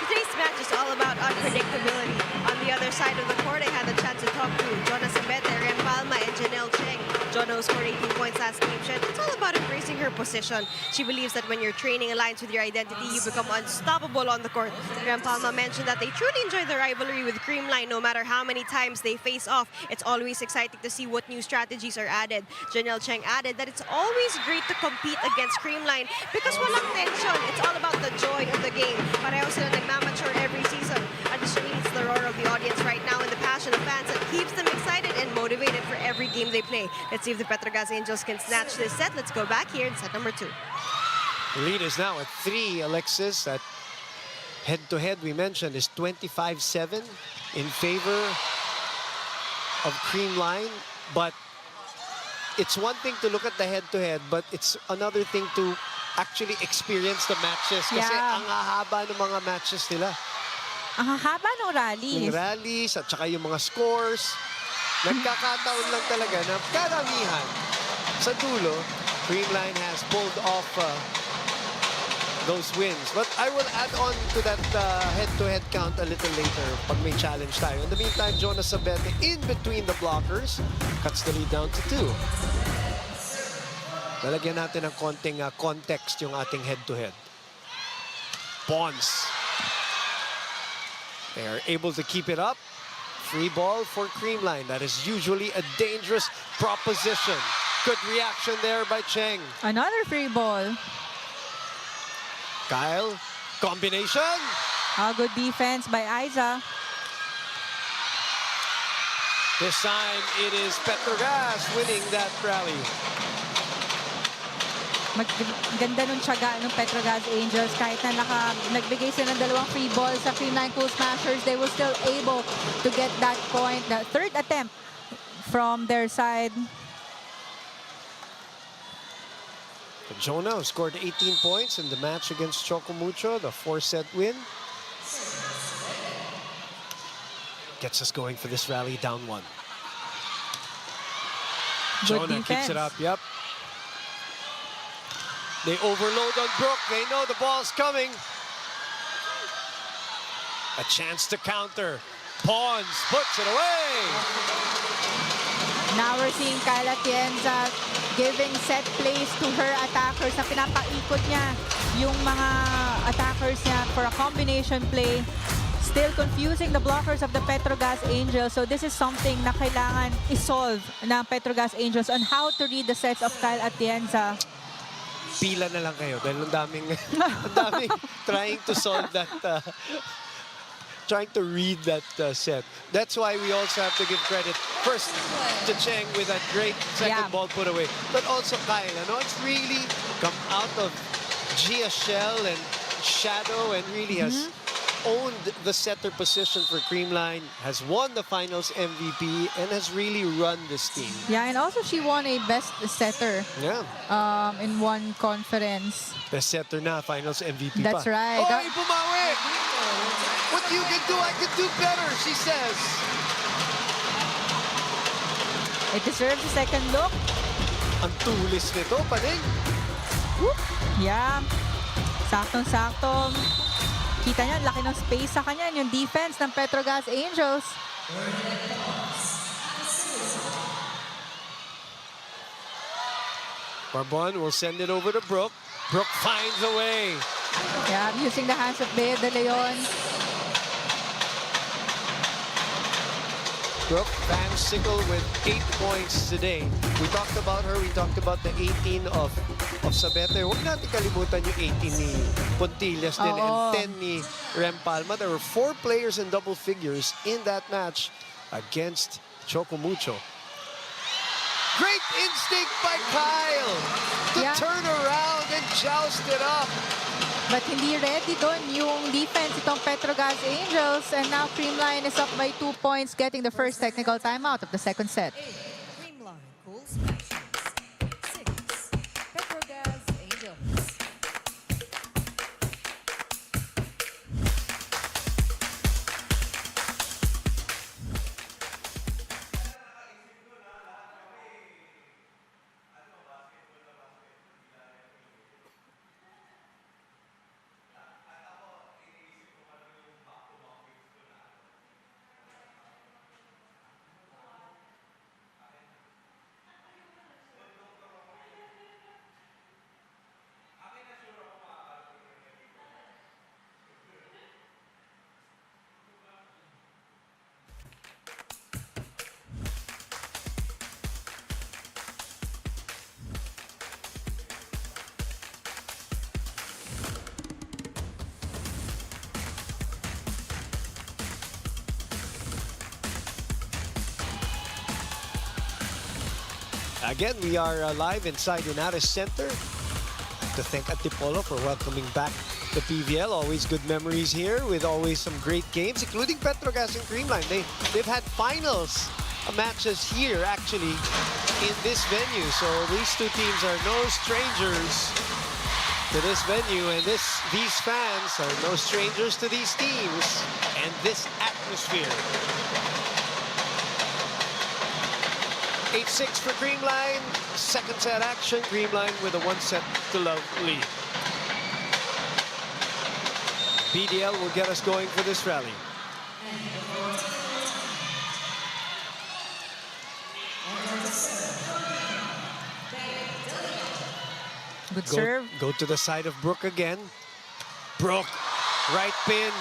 today's match is all about unpredictability. On the other side of the court, I had the chance to talk to Jonas Abete, Rem Palma, and Janelle Cheng. Jono scored 18 points last game. It's all about embracing her position. She believes that when your training aligns with your identity, you become unstoppable on the court. Rem Palma mentioned that they truly enjoy the rivalry with Creamline. No matter how many times they face off, it's always exciting to see what new strategies are added. Janelle Cheng added that it's always great to compete against Creamline because walang tension. It's all about the joy of the game. Pareho sila nagmamature every season. Additionally, it's the roar of the audience right now and the passion of fans that keeps them excited and motivated for every game they play. Let's see if the Petro Gazz Angels can snatch this set. Let's go back here in set number 2. The lead is now at 3, Alexis. That head-to-head we mentioned is 25-7 in favor of Creamline. But it's one thing to look at the head-to-head, but it's another thing to actually experience the matches. Kasi ang hahaba ng mga matches nila. Ang haba ng rallies. Yung rallies at saka yung mga scores. Nagkakataon lang talaga na karamihan sa dulo, Creamline has pulled off those wins. But I will add on to that head-to-head count a little later pag may challenge tayo. In the meantime, Jonas Abete in between the blockers cuts the lead down to 2. Lalagyan natin ng konting context yung ating head-to-head. Pons. They are able to keep it up. Free ball for Creamline. That is usually a dangerous proposition. Good reaction there by Cheng. Another free ball. Kyle, combination. A good defense by Aiza. This time it is Petro Gazz winning that rally. Ganda nung tiyaga ng Petro Gazz Angels. Kahit na nagbigay sila ng dalawang free balls sa Creamline Cool Smashers, they were still able to get that point. The third attempt from their side. Jonah scored 18 points in the match against Chocomucho, the 4-set win. Gets us going for this rally down 1. Jonah keeps it up, yep. They overload on Brooke. They know the ball's coming. A chance to counter. Pons puts it away. Now we're seeing Kyle Atienza giving set plays to her attackers na pinapaikot niya yung mga attackers niya for a combination play. Still confusing the blockers of the Petro Gazz Angels. So this is something na kailangan isolve ng Petro Gazz Angels on how to read the sets of Kyle Atienza. Pila na lang kayo dahil ang daming trying to solve that, trying to read that set. That's why we also have to give credit first to Cheng with that great second ball put away, but also Kyle. It's really come out of Gia shell and shadow and really has owned the setter position for Creamline, has won the finals MVP, and has really run this team. Yeah, and also she won a best setter in one conference. Best setter na, finals MVP That's pa. right. Oy, bumawi! What you can do, I can do better, she says. It deserves a second look. Ang tulis nito, paning. Yeah. Saktong-sakto. Kita niyo, laki ng space sa kanya. Yung defense ng Petro Gazz Angels. Barbon will send it over to Brooke. Brooke finds a way. Yeah, using the hands of Bea De Leon. Brooke Van Sickle with 8 points today. We talked about her. We talked about the 18 of Sabete. Huwag natin kalimutan yung 18 ni Pontillas din and 10 ni Rem Palma. There were 4 players in double figures in that match against Chocomucho. Great instinct by Kyle to turn around and joust it up. But hindi ready doon yung defense itong Petro Gazz Angels. And now Creamline is up by 2 points, getting the first technical timeout of the second set. Creamline Cool Smashers. 6. Petro Gazz Angels. Again, we are live inside Inares Center. To thank Antipolo for welcoming back the PVL. Always good memories here with always some great games, including Petro Gazz and Creamline. They've had finals matches here, actually, in this venue. So these two teams are no strangers to this venue, and these fans are no strangers to these teams and this atmosphere. 8-6 for Creamline. Second set action. Creamline with a 1-set-to-love lead. PDL will get us going for this rally. Good serve. Go to the side of Brooke again. Brooke, right pin.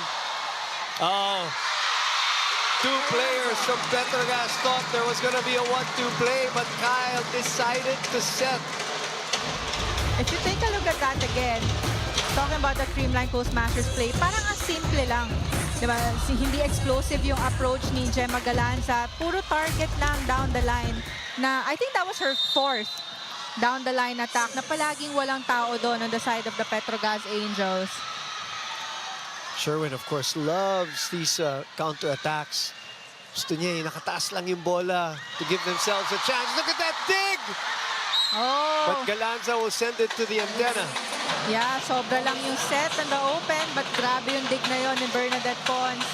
Oh. 2 players from Petro Gazz thought there was going to be a 1-2 play, but Kyle decided to set. If you take a look at that again, talking about the Creamline Cool Smashers play, parang ang simple lang. Diba? Hindi explosive yung approach ni Gemma Galanza. Puro target lang down the line. Na I think that was her 4th down the line attack na palaging walang tao doon on the side of the Petro Gazz Angels. Sherwin, of course, loves these counter-attacks. Gusto niya, nakataas lang yung bola to give themselves a chance. Look at that dig! Oh. But Galanza will send it to the antenna. Yeah, sobra lang yung set on the open, but grabe yung dig na yon ni Bernadette Pons.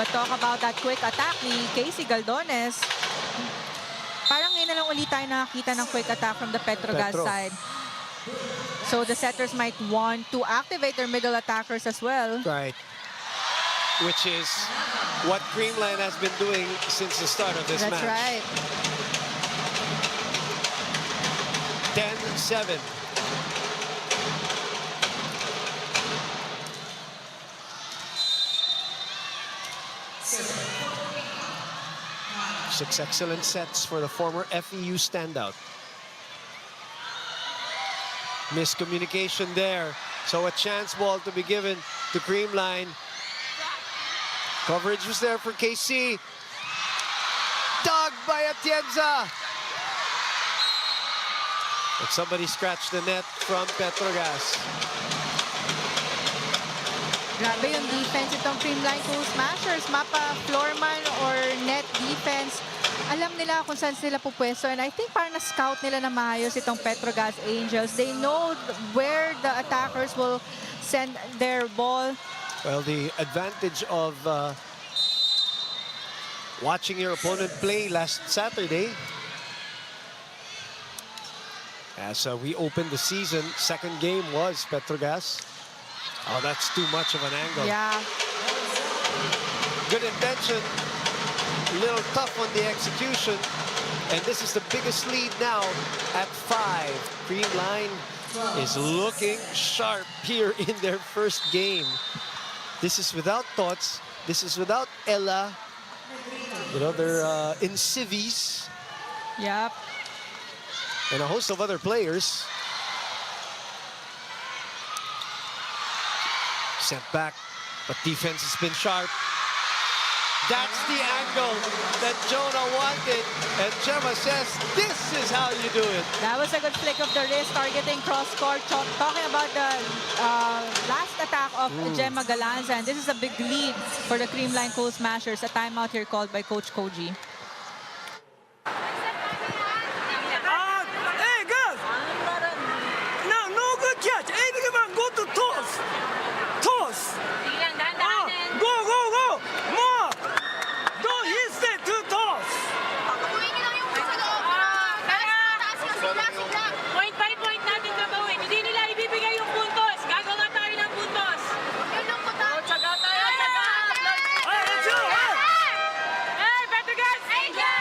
But talk about that quick attack ni Casey Galdones. Parang ngayon na lang ulit tayo nakakita ng quick attack from the Petro Gazz side. So the setters might want to activate their middle attackers as well. Right. Which is what Creamline has been doing since the start of this That's match. right. 10-7. Six excellent sets for the former FEU standout. Miscommunication there. So a chance ball to be given to Creamline. Coverage was there for KC. Dug by Atienza. But somebody scratched the net from Petro Gazz. Grabe yung defense itong Creamline Cool Smashers. Mapa, floorman, or net defense. Alam nila kung saan sila pupwesto. And I think parang na-scout nila na maayos itong Petro Gazz Angels. They know where the attackers will send their ball. Well, the advantage of watching your opponent play last Saturday, as we opened the season, second game was Petro Gazz. Oh, that's too much of an angle. Yeah. Good intention, a little tough on the execution. And this is the biggest lead now at 5. Creamline is looking sharp here in their first game. This is without Tots. This is without Ella. You know, they're in civies. Yep. And a host of other players. Sent back, but defense has been sharp. That's the angle that Jonah wanted. And Gemma says, this is how you do it. That was a good flick of the wrist, targeting cross-court. Talking about the last attack of Gemma Galanza. And this is a big lead for the Creamline Cool Smashers. A timeout here called by Coach Koji. Hey, girls! Now, no good catch. Everyone go to toss. Toss. Sige lang, dahan-dahanan. Go, go, go! More! Don't hit step to toss. Point by point natin gagawin. Hindi nila ibibigay yung puntos. Gagawa tayo ng puntos. Tsaga tayo, tsaga! Hey, let's go! Hey! Hey, Petro Gazz!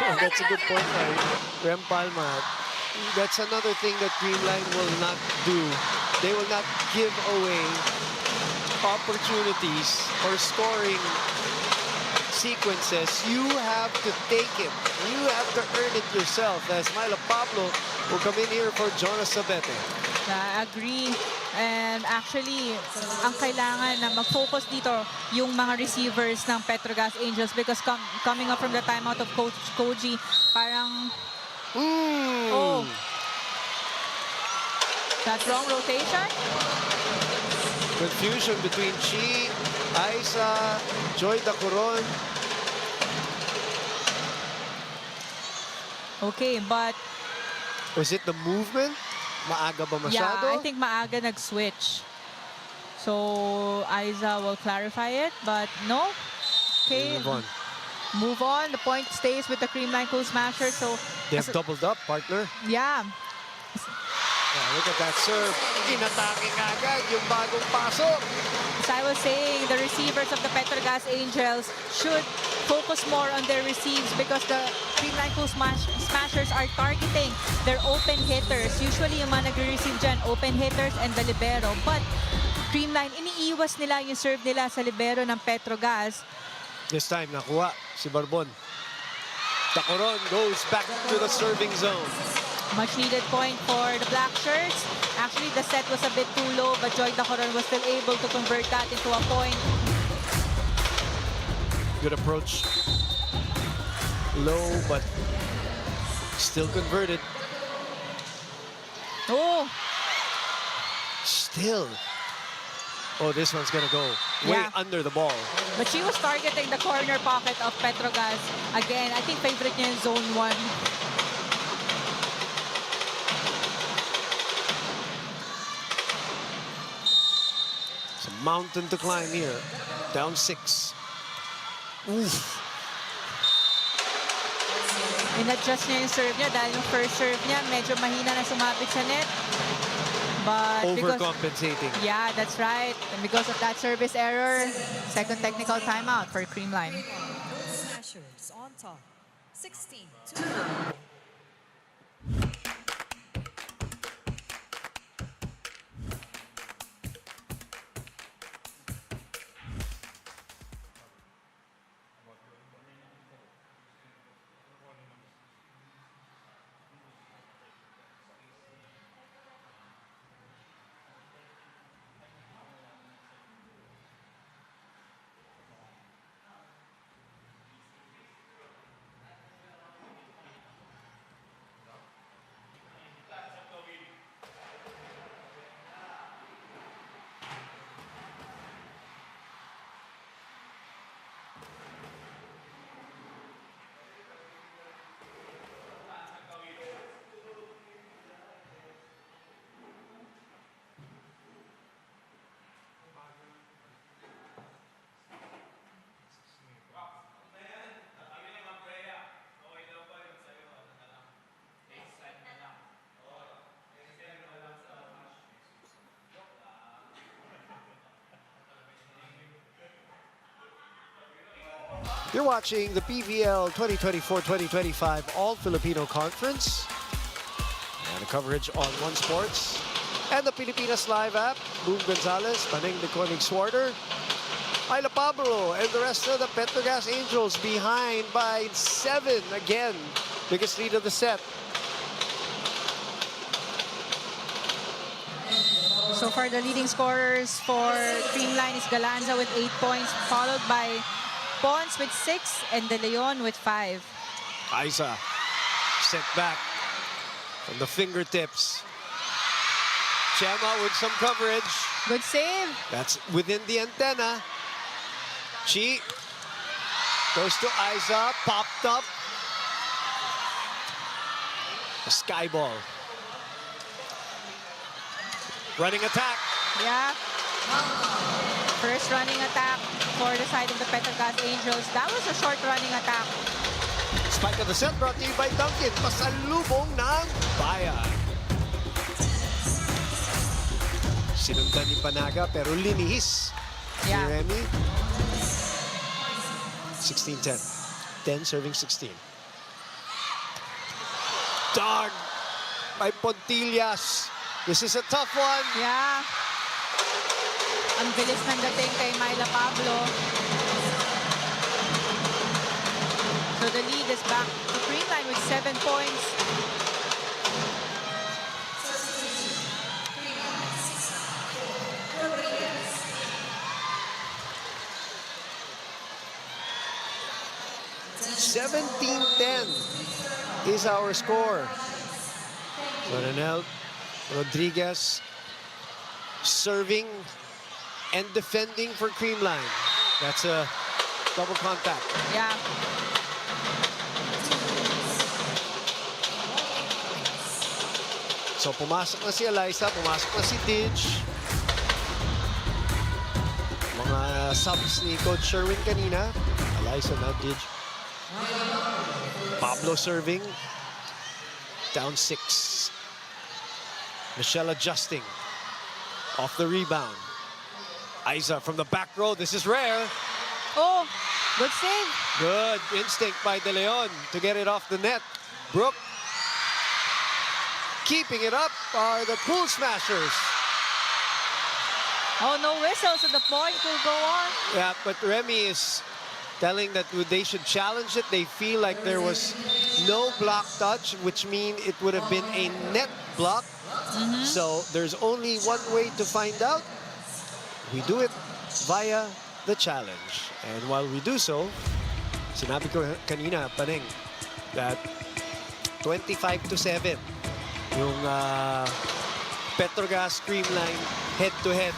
Oh, that's a good point by Rem Palma. That's another thing that Creamline will not do. They will not give away opportunities or scoring sequences. You have to take it. You have to earn it yourself. As Myla Pablo will come in here for Jonas Sabete. I agree. And actually, ang kailangan na mag-focus dito yung mga receivers ng Petro Gazz Angels because coming up from the timeout of Coach Koji, parang, oh, that wrong rotation? Confusion between Chi, Aiza, Joy Dacoron. Okay, but Was it the movement? Maaga ba masyado? yeah, I think maaga nag-switch. So, Aiza will clarify it, but no. Okay. Move on. Move on. The point stays with the Creamline Cool Smashers. So, They have doubled up, partner. yeah. Yeah, look at that serve. Inatake agad yung bagong pasok. As I was saying, the receivers of the Petro Gazz Angels should focus more on their receives because the Creamline Cool Smashers are targeting their open hitters. Usually, yung mga nagre-receive dyan, open hitters and the libero. But Creamline, iniiwas nila yung serve nila sa libero ng Petro Gazz. This time, nakuha si Barbon. Dacoron goes back to the serving zone. Much needed point for the black shirts. Actually, the set was a bit too low, but Joy Dacoron was still able to convert that into a point. Good approach. Low, but still converted. Oh, Still. Oh, this one's gonna go way Yeah. under the ball. but she was targeting the corner pocket of Petro Gazz. Again, I think favorite niya yung zone 1. It's a mountain to climb here. Down 6. Oof. In-adjust niya yung serve niya dahil yung first serve niya medyo mahina na sumabit sa net. But because, Overcompensating. yeah, that's right. And because of that service error, second technical timeout for Creamline. is on top, 16-9. You're watching the PVL 2024-2025 All-Filipino Conference. And the coverage on One Sports. And the Pilipinas Live app. Boom Gonzalez, Paneng de Konig Swarter, Ayla Pablo, and the rest of the Petro Gazz Angels behind by 7 again. Biggest lead of the set. So far, the leading scorers for Creamline is Galanza with 8 points, followed by Pons with 6 and De Leon with 5. Aiza sent back from the fingertips. Chema with some coverage. Good save. That's within the antenna. Chi goes to Aiza, popped up. A sky ball. Running attack. Yeah. First running attack for the side of the Petro Gazz Angels. That was a short running attack. Spike of the set brought to you by Duncan. Pasalubong ng bayan. Sinundan ni Panaga pero linihis ni Remy. 16-10. 10 serving 16. Darn by Pontillas. This is a tough one. Yeah. Ang bilis ng dating kay Myla Pablo. So the lead is back to Creamline with 7 points. is our score. So Ranel Rodriguez serving and defending for Creamline. That's a double contact. Yeah. So pumasok na si Eliza, pumasok na si Didge. Mga subs ni Coach Sherwin kanina. Eliza na, Didge. Pablo serving. Down 6. Michelle adjusting. Off the rebound. Aiza from the back row. This is rare. Oh, good save. Good instinct by De Leon to get it off the net. Brooke. Keeping it up are the Cool Smashers. Oh, no whistle, so the point will go on. Yeah, but Remy is telling that they should challenge it. They feel like there was no block touch, which means it would have been a net block. So there's only one way to find out. We do it via the challenge. And while we do so, sinabi ko kanina, Paneng, that 25-7 yung Petro Gazz Creamline head-to-head.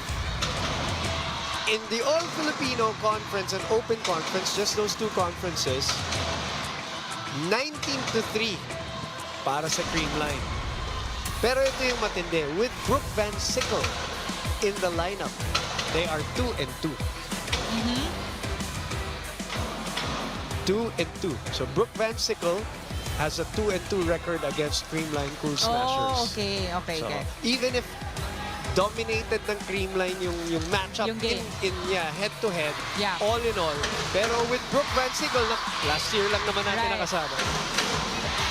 In the All-Filipino Conference and Open Conference, just those two conferences, 19-3 para sa Creamline. Pero ito yung matindi. With Brooke Van Sickle in the lineup, they are 2-2. 2-2. So Brooke Van Sickle has a 2-2 record against Creamline Cool Smashers. Oh, okay. So even if dominated ng Creamline yung matchup Yung game. head-to-head, Yeah. all in all. Pero with Brooke Van Siegel, last year lang naman natin Right. nakasama.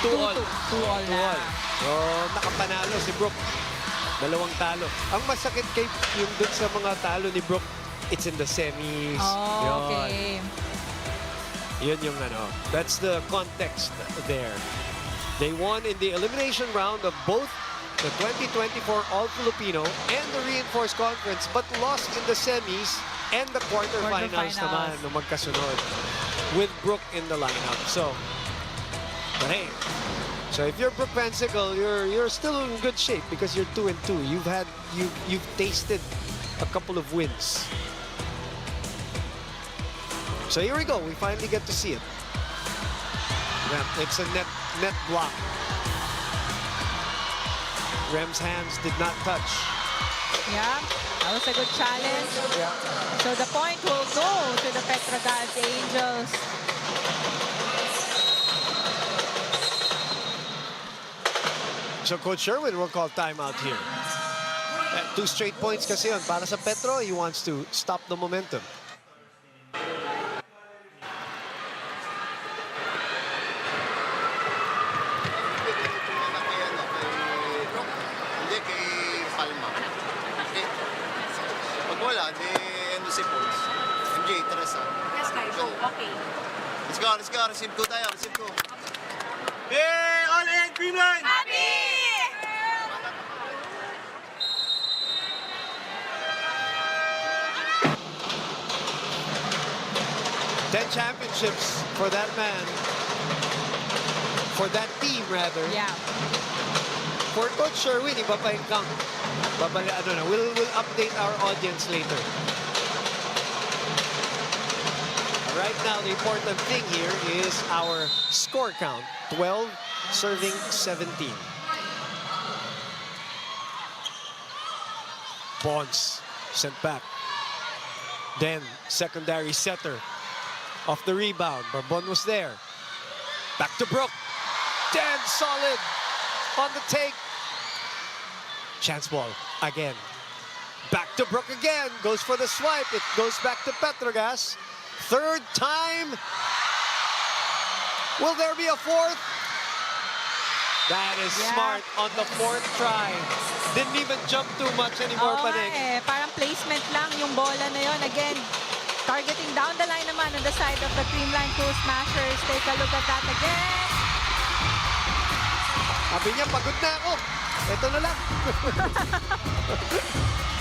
2-all. 2-all na. So, nakapanalo si Brooke. 2 talo. Ang masakit kay yung dun sa mga talo ni Brooke, it's in the semis. Oh, Yun. okay. Yun yung ano. That's the context there. They won in the elimination round of both the 2024 All-Filipino and the Reinforced Conference, but lost in the semis and the quarterfinals naman nung magkasunod with Brooke in the lineup. So, but hey, so if you're Brooke Van Siegel, you're still in good shape because you're 2-2. You've tasted a couple of wins. So here we go. We finally get to see it. Yeah, it's a net block. Rem's hands did not touch. Yeah, that was a good challenge. So the point will go to the Petro Gazz Angels. So Coach Sherwin will call timeout here. 2 straight points kasi yun. Para sa Petro, he wants to stop the momentum. Hindi kay Palma. Okay. Pag wala, di ano si Pons. MJ, Teresa. Yes, guys. Go. Okay. Let's go, let's go. Receive ko tayo, receive ko. Hey, all in, Creamline! Happy! 10 championships for that man. For that team, rather. Yeah. For Coach Sherwin, iba pa yung count. We'll update our audience later. Right now, the important thing here is our score count. 12, serving 17. Bonds sent back. Then, secondary setter off the rebound. Barbon was there. Back to Brooke. Dan solid on the take. Chance ball again. Back to Brooke again. Goes for the swipe. It goes back to Petro Gazz. Third time. Will there be a fourth? That is smart on the 4th try. Didn't even jump too much anymore, Oo nga Panig. eh, parang placement lang yung bola na yon. Again, targeting down the line naman on the side of the Creamline Cool Smashers. Take a look at that again. Sabi niya, pagod na ako. Ito na lang.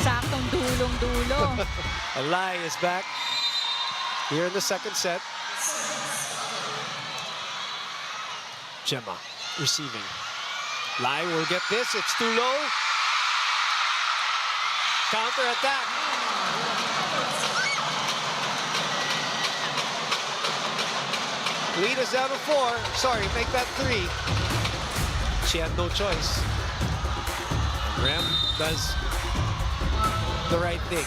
Saktong dulong-dulo. Alay is back here in the second set. Gemma receiving. Lai will get this. It's too low. Counter attack. Lead is down to 4. Sorry, make that 3. She had no choice. Rem does the right thing.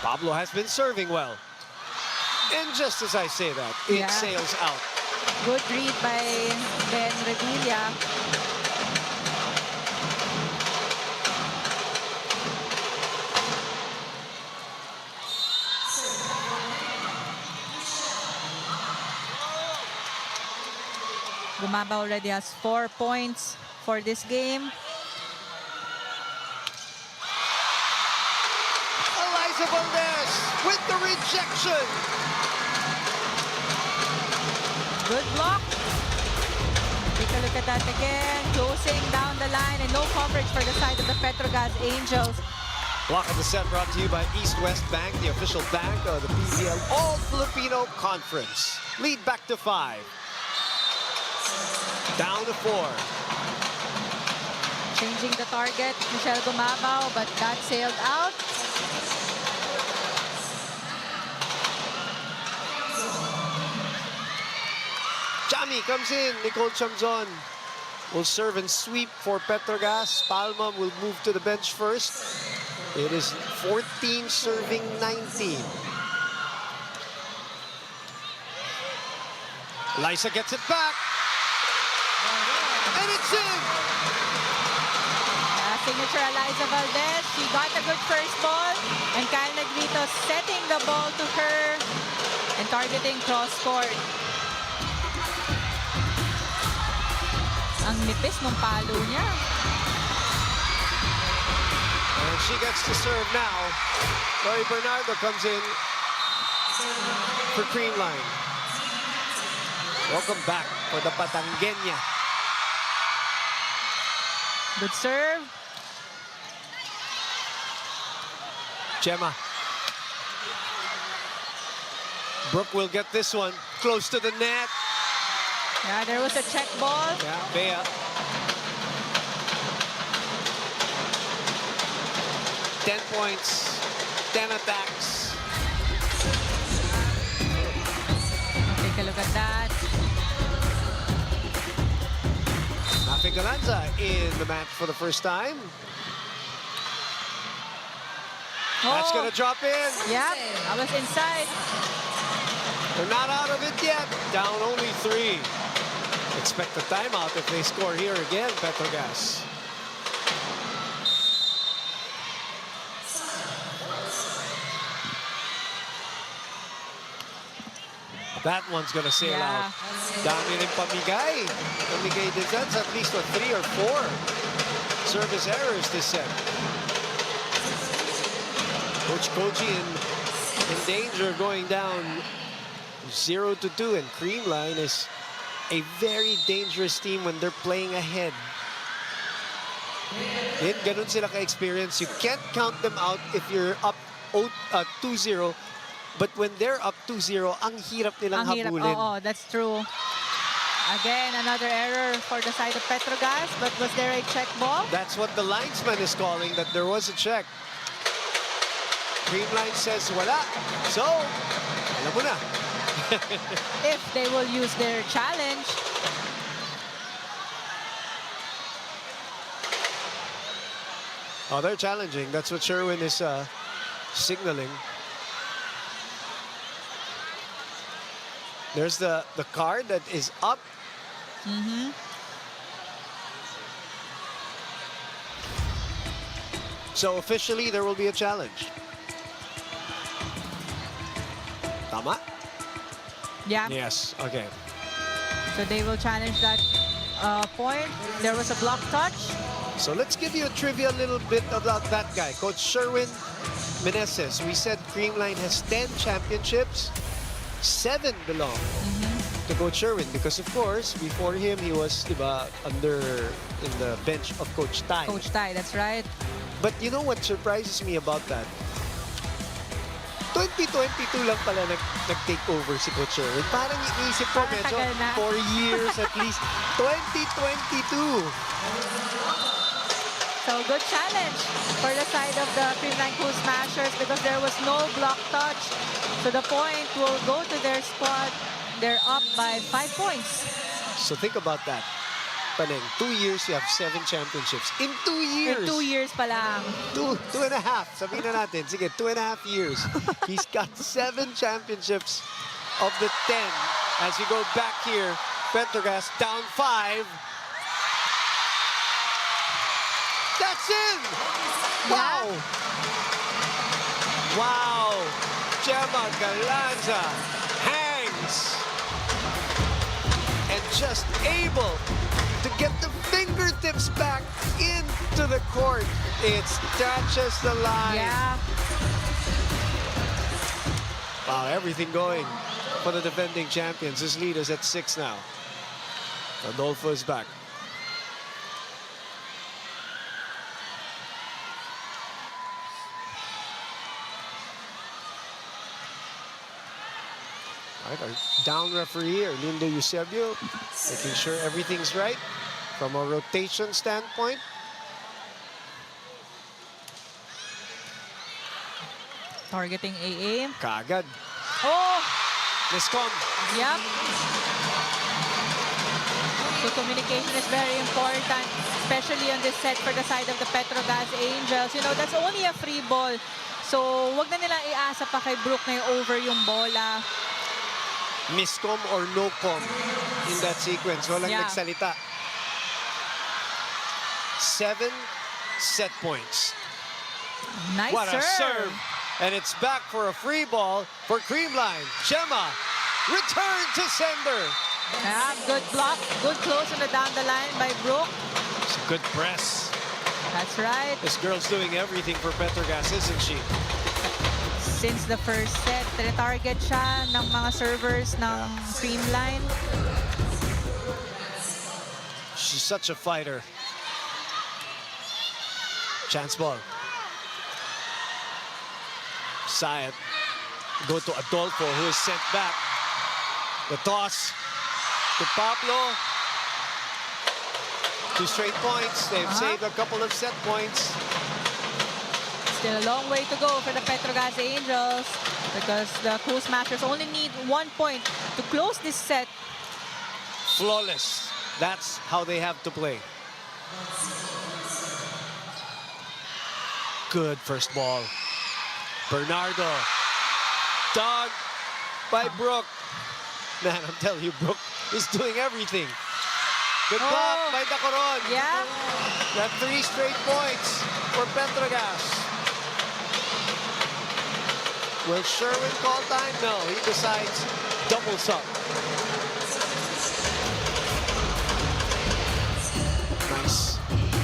Pablo has been serving well. And just as I say that, it sails out. Good read by Ben Revilla. Gumaba already has 4 points for this game. Eliza Valdez with the rejection. Good block. Take a look at that again. Closing down the line and no coverage for the side of the Petro Gazz Angels. Block of the set brought to you by East West Bank, the official bank of the PVL All-Filipino Conference. Lead back to 5. Down to 4. Changing the target, Michelle Gumabao, but that sailed out. Chami comes in. Nicole Chamzon will serve and sweep for Petro Gazz. Palma will move to the bench first. It is 14 serving 19. Liza gets it back. And it's in. Passing signature Eliza Valdez. She got a good first ball. And Kyle Negrito setting the ball to her and targeting cross court. Ang nipis ng palo niya. And she gets to serve now. Lori Bernardo comes in for Creamline. Welcome back for the Patangueña. Good serve. Gemma. Brooke will get this one close to the net. Yeah, there was a check ball. Yeah, Bea. 10 points, 10 attacks. Take a look at that. Nafi Galanza in the match for the first time. That's gonna drop in. Yep, I was inside. They're not out of it yet. Down only 3. Expect a timeout if they score here again, Petro Gazz. That one's gonna sail out. Dami rin pamigay. Pamigay defense, at least 3 or 4 service errors this set. Coach Koji in danger going down 0-2, and Creamline is a very dangerous team when they're playing ahead. Ganun sila ka-experience. You can't count them out if you're up 2-0. But when they're up 2-0, ang hirap nilang habulin. Oo, that's true. Again, another error for the side of Petro Gazz, but was there a check ball? That's what the linesman is calling, that there was a check. Creamline says wala. So, alam mo na. If they will use their challenge. Oh, they're challenging. That's what Sherwin is signaling. There's the card that is up. So officially, there will be a challenge. Tama? Yeah. Yes, okay. So they will challenge that point. There was a block touch. So let's give you a trivia a little bit about that guy. Coach Sherwin Meneses. We said Creamline has 10 championships. 7 belong to Coach Sherwin because, of course, before him, he was in the bench of Coach Tai. Coach Tai, that's right. But you know what surprises me about that? 2022 lang pala nag-take over si Coach Sherwin. Parang iisip ko medyo tagal na. 4 years at least. 2022! So good challenge for the side of the Creamline Cool Smashers because there was no block touch. So the point will go to their squad. They're up by 5 points. So think about that. Paneng, 2 years, you have 7 championships. In 2 years! In 2 years pa lang. Two and a half. Sabihin na natin. Sige, 2.5 years. He's got 7 championships of the 10. As you go back here, Petro Gazz down 5. That's in! Wow! Wow! Gemma Galanza hangs and just able to get the fingertips back into the court. It touches the line. Yeah. Wow, everything going for the defending champions. This lead is at 6 now. Adolfo is back. All right, our down referee, Lindo Eusebio, making sure everything's right from a rotation standpoint. Targeting AA. Kaagad. Oh! Miscom. Yep. So communication is very important, especially on this set for the side of the Petro Gazz Angels. You know, that's only a free ball. So, wag na nilang iasa pa kay Brooke na over yung bola. Miscom or no-com in that sequence. Walang nagsalita. 7 set points. Nice What a serve. serve. And it's back for a free ball for Creamline. Gemma, return to sender. Yeah, good block. Good close on the down the line by Brooke. It's a good press. That's right. This girl's doing everything for Petro Gazz, isn't she? Since the first set, target siya ng mga servers ng Creamline. She's such a fighter. Chance ball. Sayat. Go to Adolfo, who is sent back. The toss to Pablo. 2 straight points. They've saved a couple of set points. Still a long way to go for the Petro Gazz Angels because the Cool Smashers only need 1 point to close this set. Flawless. That's how they have to play. Good first ball. Bernardo. Dug by Brooke. Man, I'm telling you, Brooke is doing everything. Good block by Dacoron. Yeah. That 3 straight points for Petro Gazz. Will Sherwin call time? No, he decides doubles up.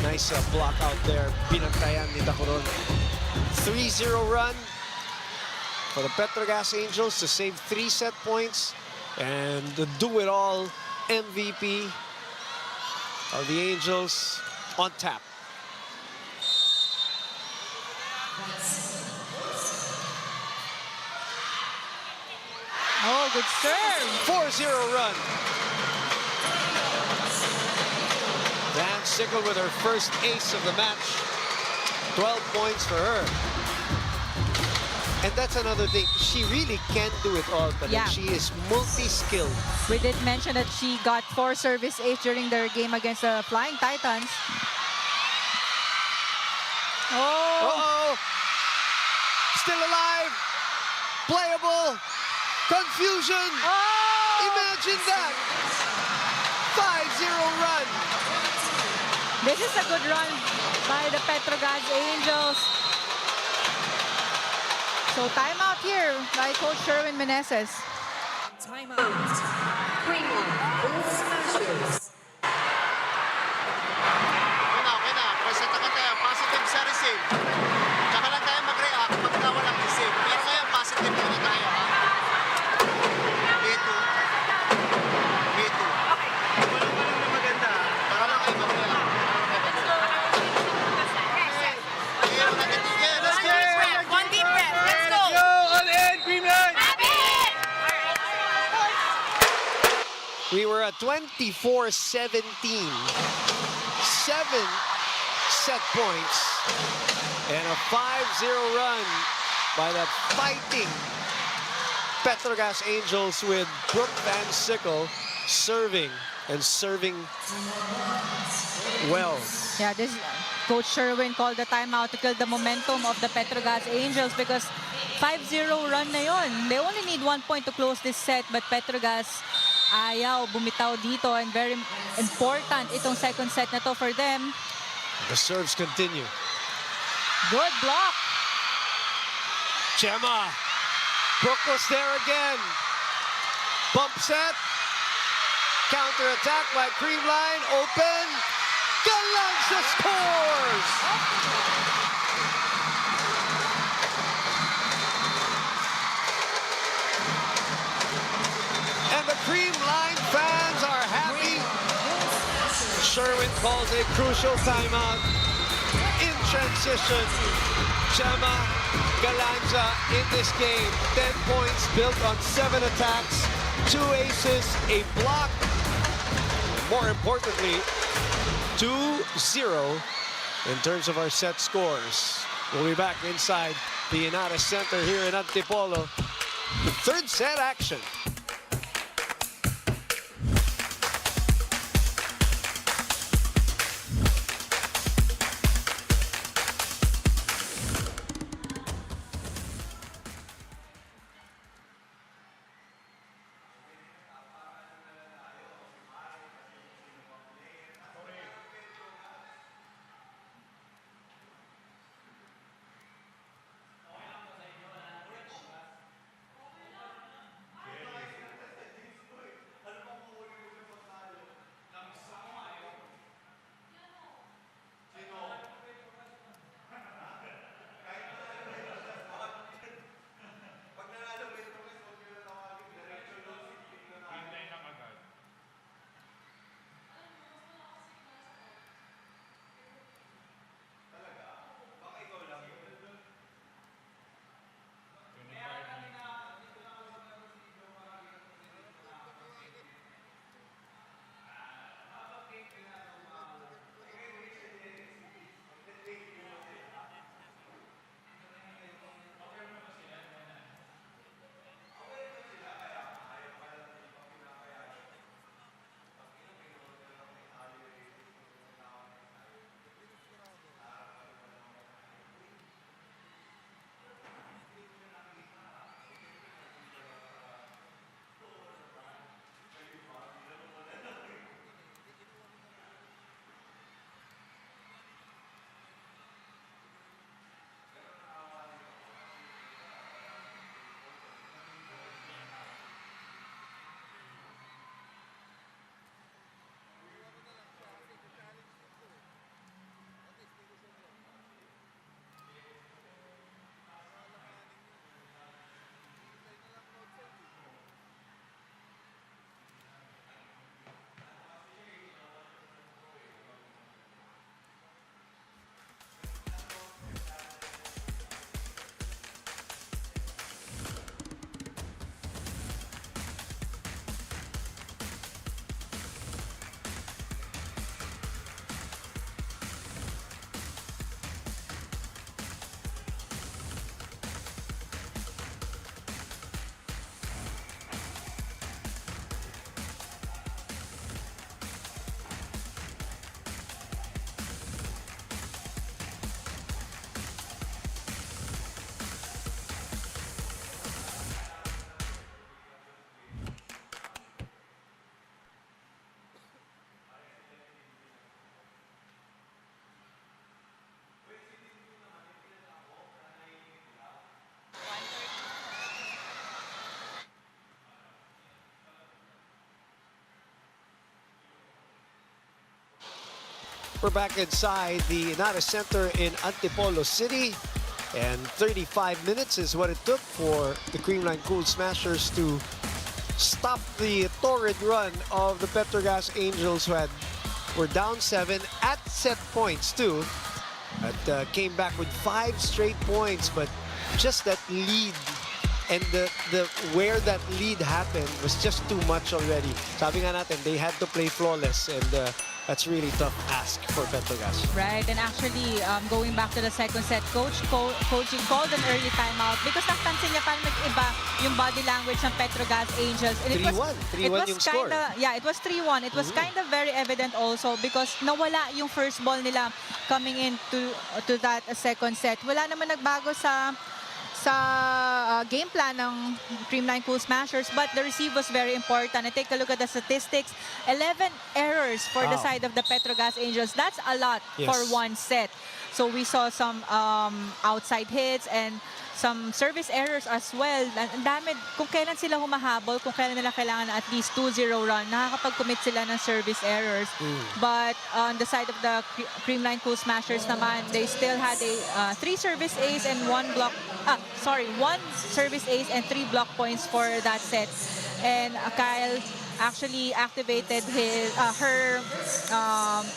Nice block out there. Pinantayan ni Dacoron. 3-0 run for the Petro Gazz Angels to save 3 set points. And the do-it-all MVP of the Angels on tap. Oh, good serve. 4-0 run. Van Sickle with her first ace of the match. 12 points for her. And that's another thing. She really can do it all, but Yeah. she is multi-skilled. We did mention that she got 4 service ace during their game against the Flying Titans. Oh, Uh-oh. Still alive. Playable. Confusion. oh! Imagine that. 5-0 run. This is a good run by the Petro Gazz Angels. So timeout here by Coach Sherwin Meneses. Timeout. Creamline Cool Smashers. Okay na. Present na tayo. Positive sa receive. Tsaka lang tayo mag-react pagka walang receive. Pero ngayon, positive muna tayo, ha? B2. B2. Okay. Walang na maganda. Para lang kayo mag-react. Let's go! One deep breath. Let's go. All in, Creamline! We were at 24-17. 7 set points. And a 5-0 run by the fighting Petro Gazz Angels with Brooke Van Sickle serving and serving well. Yeah, this Coach Sherwin called the timeout to kill the momentum of the Petro Gazz Angels because 5-0 run na yon. They only need 1 point to close this set, but Petro Gazz ayaw bumitaw dito, and very important itong second set na to for them. The serves continue. Good block. Gemma. Brooke was there again. Bump set. Counter attack by Creamline. Open. Galanza scores! And the Creamline fans are happy. Sherwin calls a crucial timeout. In transition, Gemma Galanza in this game. 10 points built on 7 attacks, 2 aces, a block. More importantly, 2-0 in terms of our set scores. We'll be back inside the Inares Center here in Antipolo. Third set action. We're back inside the Inares Center in Antipolo City. And 35 minutes is what it took for the Creamline Cool Smashers to stop the torrid run of the Petro Gazz Angels, who were down 7 at set points too. But came back with 5 straight points, but just that lead and the where that lead happened was just too much already. Sabi nga natin, they had to play flawless, and that's really tough ask for Petro Gazz. Right, and actually, going back to the second set, coaching called an early timeout because napansin niya parang nag-iba yung body language ng Petro Gazz Angels. And 3-1 yung score. Yeah, it was 3-1. It was kind of very evident also because nawala yung first ball nila coming into to that second set. Wala naman nagbago sa game plan ng Creamline Cool Smashers, but the receive was very important. And take a look at the statistics. 11 errors for the side of the Petro Gazz Angels. That's a lot for one set. So we saw some outside hits and some service errors as well. Ang dami, kung kailan sila humahabol, kung kailan nila kailangan na at least 2-0 run, nakakapag-commit sila ng service errors. But on the side of the Creamline Cool Smashers naman, they still had a 3 service ace and 1 service ace and 3 block points for that set. And Kyle actually activated her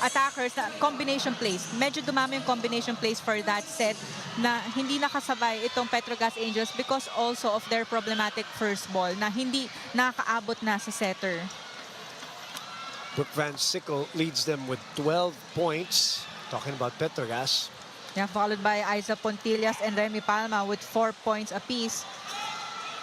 attackers na combination plays. Medyo dumami yung combination plays for that set na hindi nakasabay itong Petro Gazz Angels because also of their problematic first ball na hindi nakaabot na sa setter. Brooke Van Sickle leads them with 12 points. Talking about Petro Gazz. Yeah, followed by Aiza Pontillas and Remy Palma with 4 points apiece.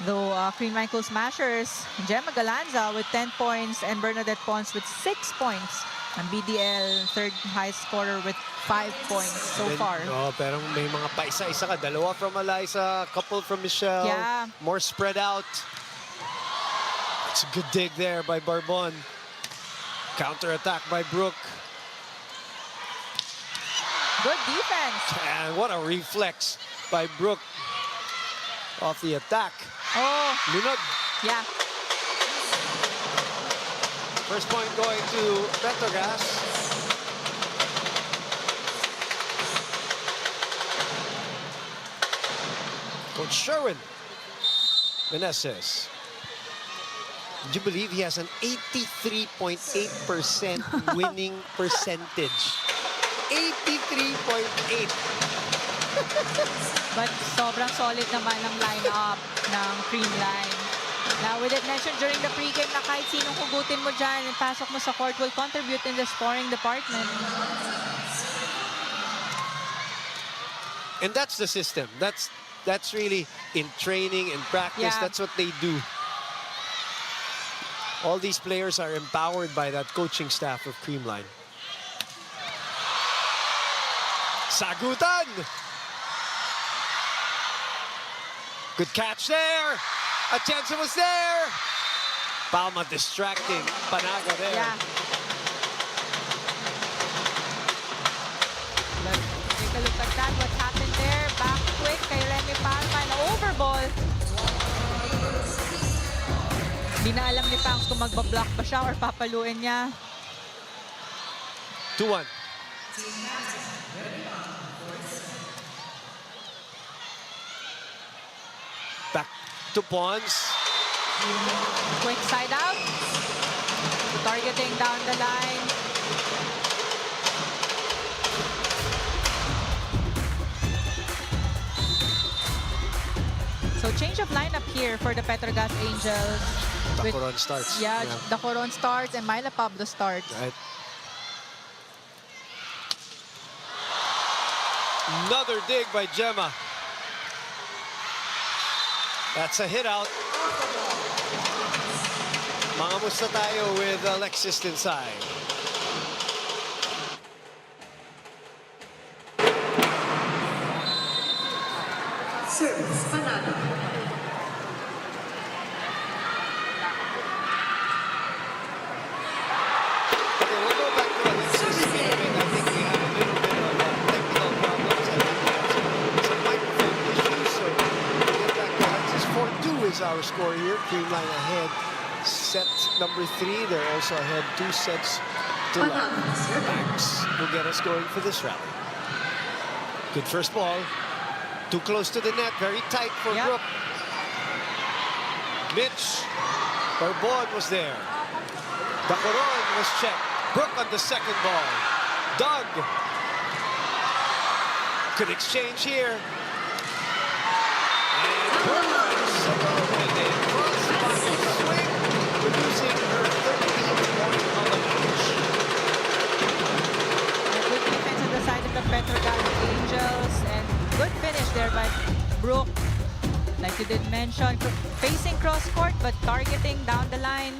Though Creamline Cool Smashers, Gemma Galanza with 10 points and Bernadette Pons with 6 points. And BDL, third highest scorer with 5 points so far. Pero may mga paisa-isa ka. Dalawa from Eliza, couple from Michelle. Yeah. More spread out. It's a good dig there by Barbon. Counter-attack by Brooke. Good defense. And what a reflex by Brooke off the attack. Oh, Lunod. yeah. First point going to Petro Gazz. Coach Sherwin Meneses. Did you believe he has an 83.8% winning percentage? 83.8. But sobrang solid naman ang lineup ng Creamline. Now, we did mention during the pregame na kahit sinong hugutin mo dyan and pasok mo sa court will contribute in the scoring department. And that's the system. That's really in training and practice. Yeah. That's what they do. All these players are empowered by that coaching staff of Creamline. Sagutan! Good catch there. Atienza was there. Palma distracting Panaga there. Yeah. But take a look at that. What happened there? Back quick kay Remy Palma na overball. Di na alam ni Pangs kung magbablock ba siya or papaluin niya. 2-1. Back to Pons. Quick side out. Targeting down the line. So change of lineup here for the Petro Gazz Angels. Dacoron starts. Yeah, Dacoron starts and Myla Pablo starts. Right. Another dig by Gemma. That's a hit out. Mangamusta tayo with Alexis inside. Service Panada. Okay, we'll go back to Alexis in a minute. I think we have a little bit of technical problems. I think we have some microphone issues. So we'll get back to Alexis. 4-2 is our score here. Creamline ahead. Set number 3. They're also ahead 2 sets to love. Banks will get us going for this rally. Good first ball. Too close to the net. Very tight for Yep. Brooke. Mitch. Barbon was there. Dacoron was checked. Brooke on the second ball. Doug. Could exchange here. And Brooke with a cross-body swing, producing her 13th point on the match. A good defense on the side of the Petro Gazz Angels, and good finish there by Brooke. Like you did mention, facing cross-court but targeting down the line.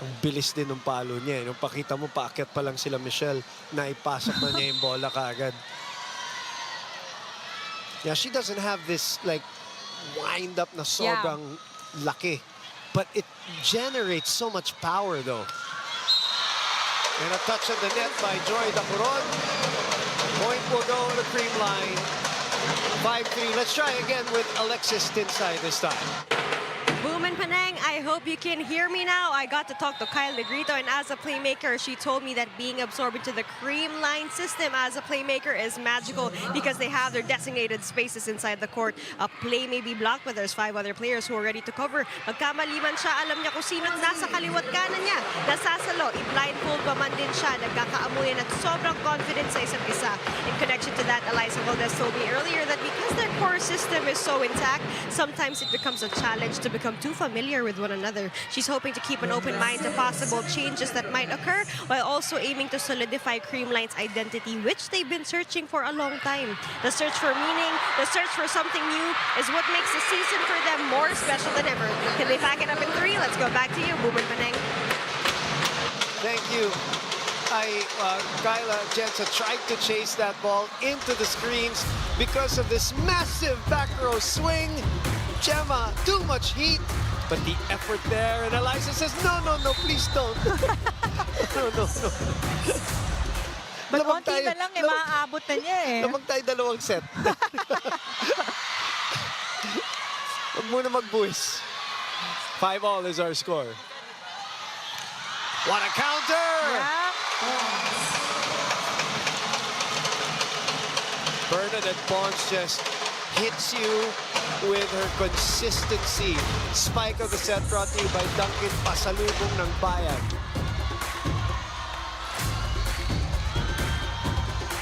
Ang bilis din ng palo niya. Nung pakita mo, paakyat pa lang sila Michelle, naipasok na niya yung bola kaagad. Yeah, she doesn't have this like wind up na sobrang laki. But it generates so much power though. And a touch of the net by Joy Dacoron. Point will go to Creamline. 5-3. Let's try again with Alexis Tinsay this time. Boom and Penang, I hope you can hear me now. I got to talk to Kyle Negrito, and as a playmaker, she told me that being absorbed into the Creamline system as a playmaker is magical because they have their designated spaces inside the court. A play may be blocked, but there's 5 other players who are ready to cover. Magkamali man siya, alam niya kung sino't nasa kaliwat kanan niya. Nasasalo, i-blindfold pa man din siya. Nagkakaamuyan at sobrang confident sa isa't isa. In connection to that, Eliza Valdez told me earlier that because their core system is so intact, sometimes it becomes a challenge to become too familiar with one another. She's hoping to keep an open mind to possible changes that might occur while also aiming to solidify Creamline's identity, which they've been searching for a long time. The search for meaning, the search for something new is what makes the season for them more special than ever. Can they pack it up in 3? Let's go back to you, Boom and Penang. Thank you. Kyla Jensa tried to chase that ball into the screens because of this massive back row swing. Gemma, too much heat, but the effort there. And Eliza says, no, please don't. No. But konti na lang, maaabot na niya eh. Lamang tayo dalawang set. Huwag muna magbuwis. 5-all is our score. What a counter! Yeah. Bernadette Pons just hits you with her consistency. Spike of the set brought to you by Duncan Pasalubong ng Bayan.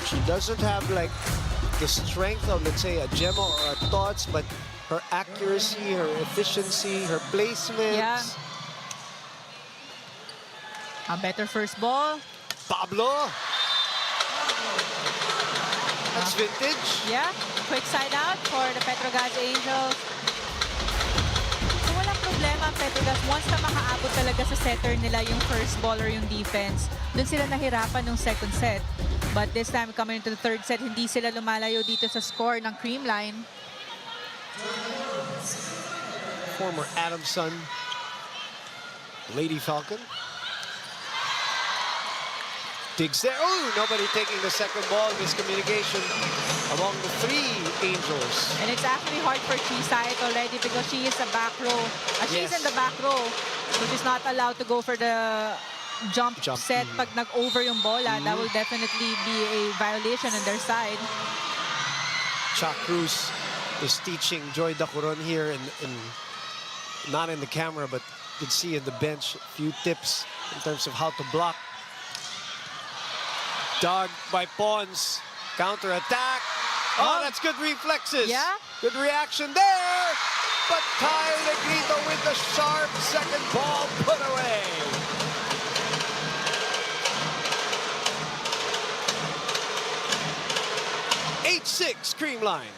She doesn't have like the strength of, let's say, a Gemma or a Tots, but her accuracy, her efficiency, her placements. Yeah. A better first ball. Pablo. That's vintage. Yeah, quick side out for the Petro Gazz Angels. So walang problema ang Petro Gazz. Once na makaabot talaga sa setter nila yung first ball or yung defense, dun sila nahirapan nung second set. But this time, coming into the third set, hindi sila lumalayo dito sa score ng Creamline. Former Adams son, Lady Falcon. Digs there. Oh, nobody taking the second ball. Miscommunication among the 3 Angels. And it's actually hard for Chisait already because she is a back row. She's Yes. in the back row, so she's not allowed to go for the jump set. Pag nag-over yung bola, that will definitely be a violation on their side. Chuck Cruz is teaching Joy Dacoron here, and not in the camera, but you can see in the bench a few tips in terms of how to block. Dug by Pons. Counter-attack. Oh, that's good reflexes. Yeah. Good reaction there. But Kyle Negrito with the sharp second ball put away. Eight-6 Creamline.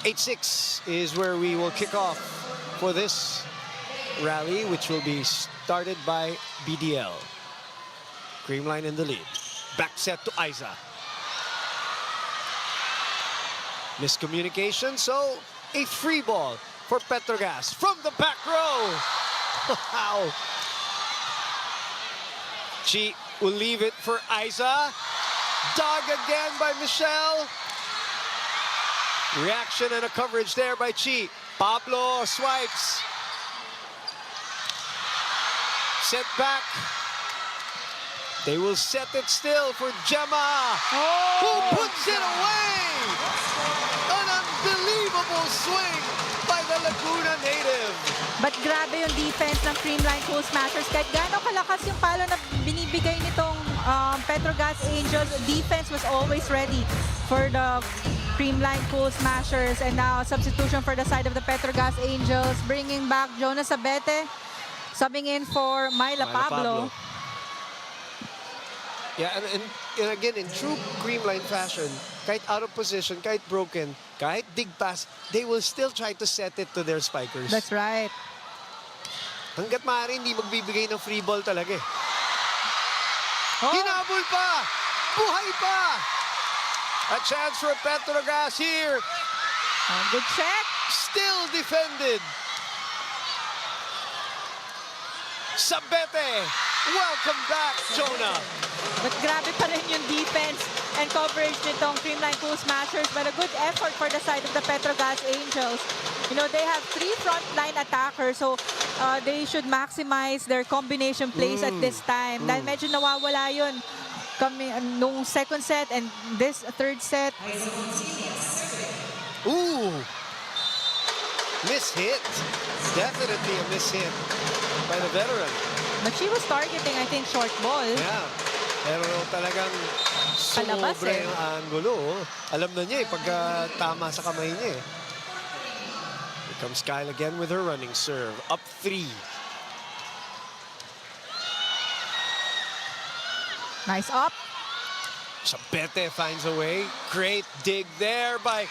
8-6 is where we will kick off for this rally, which will be started by BDL. Creamline in the lead. Back set to Aiza. Miscommunication, so a free ball for Petro Gazz from the back row. Wow. Chi will leave it for Aiza. Dug again by Michelle. Reaction and a coverage there by Chi. Pablo swipes. Set back. They will set it still for Gemma, who puts it away. An unbelievable swing by the Laguna native. But grabe yung defense ng Creamline Cool Smashers. Kahit gaano kalakas yung palo na binibigay nitong Petro Gazz Angels, defense was always ready for the Creamline Cool Smashers. And now substitution for the side of the Petro Gazz Angels, bringing back Jonas Abete, subbing in for Myla Pablo. Yeah, and again, in true Creamline fashion, kahit out of position, kahit broken, kahit dig pass, they will still try to set it to their spikers. That's right. Hanggat maaari, hindi magbibigay ng free ball talaga eh. Hinabol pa! Buhay pa! A chance for Petro Gazz here. Good check. Still defended. Sabete. Welcome back, Jonah. But grabe pa rin yung defense and coverage nitong Creamline Cool Smashers. But a good effort for the side of the Petro Gazz Angels. You know, they have 3 frontline attackers, so they should maximize their combination plays at this time. Dahil medyo nawawala yun nung second set and this third set. Ooh. Miss-hit. Definitely a miss-hit by the veteran. But she was targeting, I think, short ball. Yeah. Pero talagang sumobra yung angulo. Alam na niya eh, pagka tama sa kamay niya eh. Here comes Kyle again with her running serve. Up 3. Nice up. Sabete finds a way. Great dig there by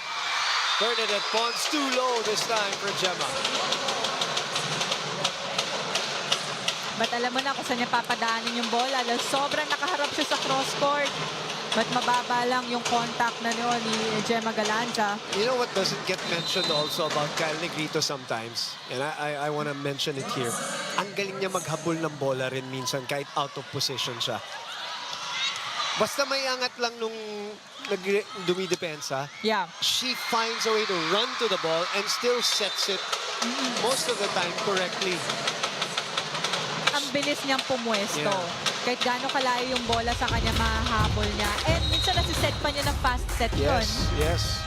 Bernadette Pons. Too low this time for Gemma. But alam mo na kung saan niya papadaanin yung bola. Dahil sobrang nakaharap siya sa cross-court. But mababa lang yung contact na ni Gemma Galanza. You know what doesn't get mentioned also about Kyle Negrito sometimes? And I want to mention it here. Ang galing niya maghabol ng bola rin minsan kahit out of position siya. Basta may angat lang nung dumidepensa, Yeah. she finds a way to run to the ball and still sets it most of the time correctly. Ang bilis niyang pumuesto. Yeah. Kahit gaano kalayo yung bola sa kanya, mahahabol niya. And minsan nasiset pa niya ng fast set yun. Yes.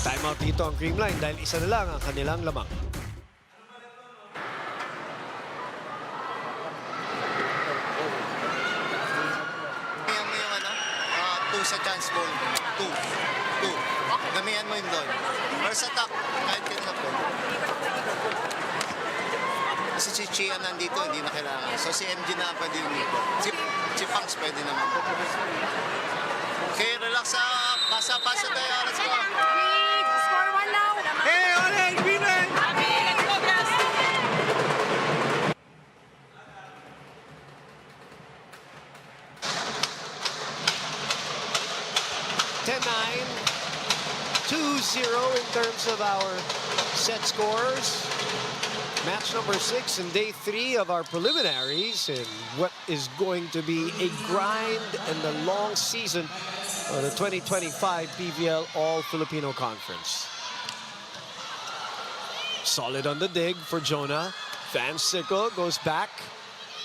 Timeout dito ang Creamline dahil isa na lang ang kanilang lamang. Gamihan mo yung ano, 2 sa chance ball. 2. Gamihan mo yung doon. First attack, kahit kanina po. Kasi si Chia nandito, hindi na kailangan. So si MG na pwede yung dito. Si Pangs pwede naman. Okay, relax up. Pasa tayo. Let's go. Score 1 now. Hey, Orange, Greenland! Let's go, Gazz! (10-9), 2-0 in terms of our set scores. Match number 6 in day 3 of our preliminaries in what is going to be a grind and a long season of the 2025 PVL All-Filipino Conference. Solid on the dig for Jonah. Van Sickle goes back.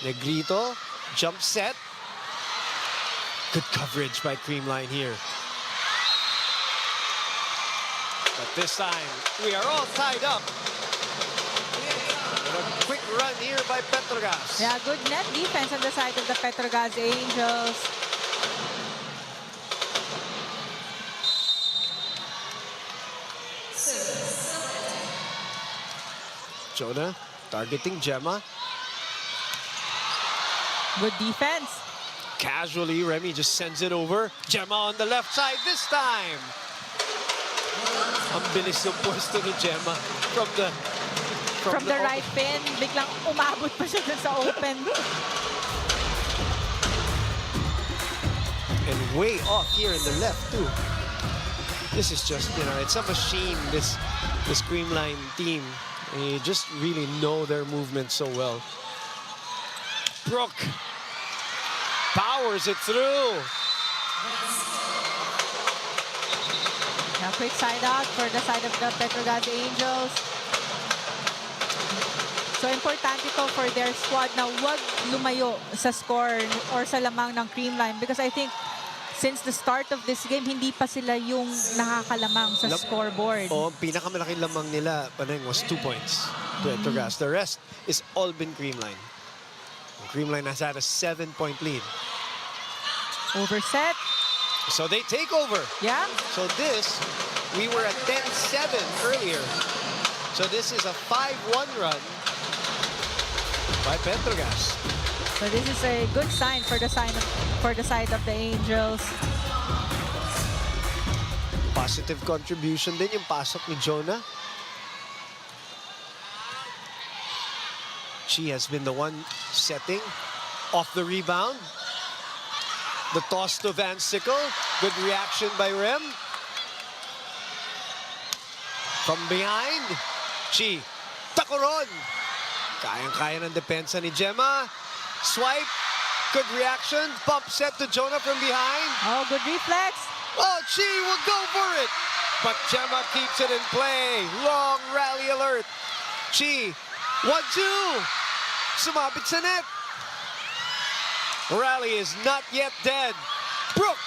Negrito, jump set. Good coverage by Creamline here. But this time, we are all tied up. And a quick run here by Petro Gazz. Yeah, good net defense on the side of the Petro Gazz Angels. Jonah targeting Gemma. Good defense. Casually, Remy just sends it over. Gemma on the left side this time. Ang bilis ng pwesto ni Gemma from From the right pin, biglang umabot pa siya dun sa open. And way off here in the left too. This is just, you know, it's a machine, this Creamline team. And you just really know their movement so well. Brooke powers it through. Now, quick side out for the side of the Petro Gazz Angels. So, importante ito for their squad na wag lumayo sa score or sa lamang ng Creamline because I think since the start of this game, hindi pa sila yung nakakalamang sa scoreboard. Oh, pinakamalaking lamang nila, Paneng, was 2 points to Petro Gazz. The rest is all been Creamline. Creamline has had a 7-point lead. Overset. So they take over. Yeah. So this, we were at 10-7 earlier. So this is a 5-1 run by Petro Gazz. So this is a good sign for the side of the Angels. Positive contribution din yung pasok ni Jonah. She has been the one setting off the rebound. The toss to Van Sickle. Good reaction by Rem. From behind, Chi. Takuron. Kayang-kaya ng depensa ni Gemma. Swipe. Good reaction. Bump set to Jonah from behind. Oh, good reflex. Oh, Chi will go for it. But Gemma keeps it in play. Long rally alert. Chi. 1-2. Sumabit sa net. Rally is not yet dead. Brooke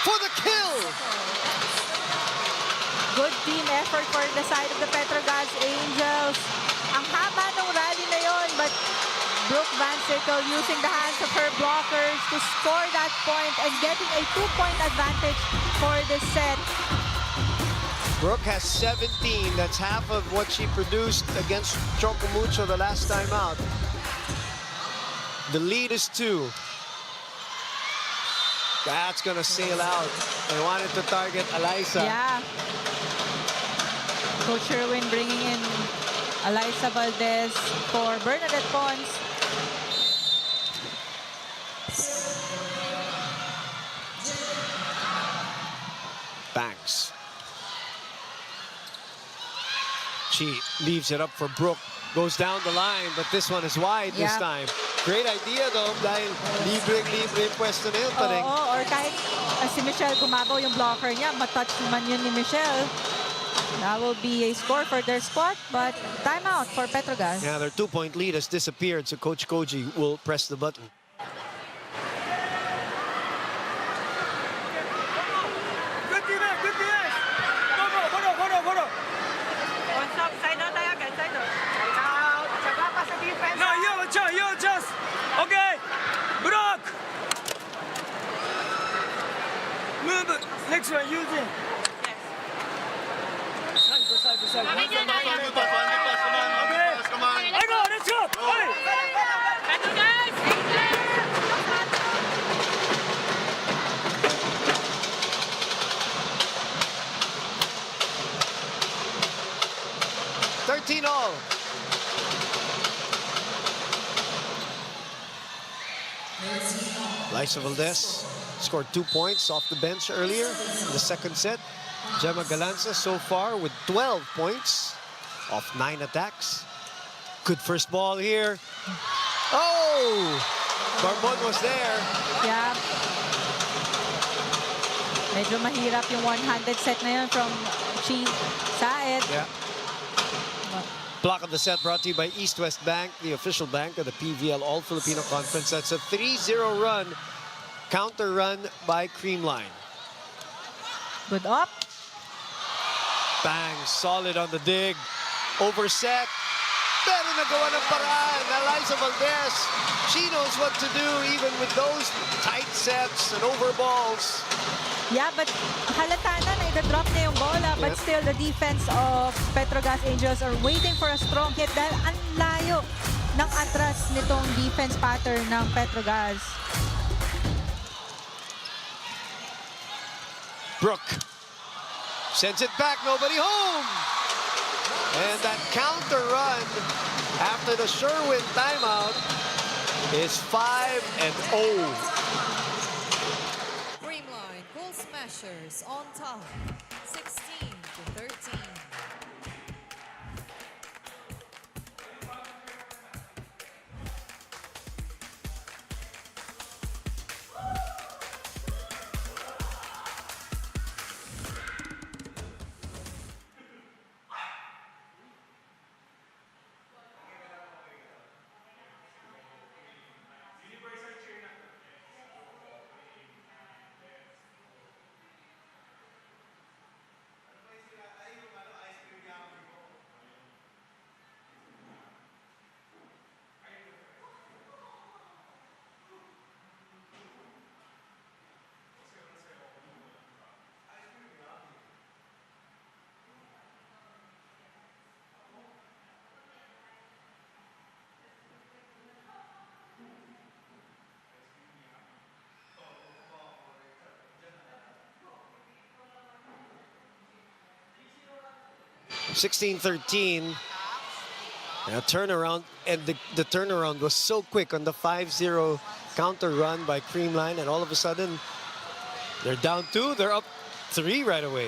for the kill. Good team effort for the side of the Petro Gazz Angels. Ang haba ng rally na yon, but Brooke Van Sickle using the hands of her blockers to score that point and getting a 2-point advantage for this set. Brooke has 17. That's half of what she produced against Chocomucho the last time out. The lead is 2. That's gonna sail out. They wanted to target Eliza. Yeah. Coach Sherwin bringing in Eliza Valdez for Bernadette Pons. Banks. She leaves it up for Brooke. Goes down the line, but this one is wide this time. Great idea though, dahil libre-libre yung pwesto na yun. Oo, or kahit si Michelle gumabaw yung blocker niya, matouch naman yun ni Michelle. That will be a score for their squad, but timeout for Petro Gazz. Yeah, their 2-point lead has disappeared, so Coach Koji will press the button. Good defense, good defense. Hold on. Side out tayo agad, side out. Saka pa sa defense. No, you just. Okay. Block. Move. Next one, using. Side to side. Okay. I go, let's go. Hey. Petro Gazz! 13 all. Liza Valdez scored 2 points off the bench earlier in the second set. Gemma Galanza so far with 12 points off 9 attacks. Good first ball here. Oh! Barbon was there. Yeah. Medyo mahirap yung one-handed set na yun from Chi Saed. Yeah. Block of the set brought to you by East West Bank, the official bank of the PVL All-Filipino Conference. That's a 3-0 run, counter run by Creamline. Good up. Bang, solid on the dig. Overset. Pero nagawa ng paraan. Eliza Valdez, she knows what to do even with those tight sets and over balls. Yeah, but halata na i-drop niya yung bola, but still the defense of Petro Gazz Angels are waiting for a strong hit dahil ang layo ng atras nitong defense pattern ng Petro Gazz. Brooke sends it back, nobody home. And that counter run after the Sherwin timeout is 5-0. Creamline Cool Smashers on top, 16-13. (16-13). A turnaround, and the turnaround was so quick on the 5-0 counter run by Creamline, and all of a sudden they're down 2, they're up 3 right away.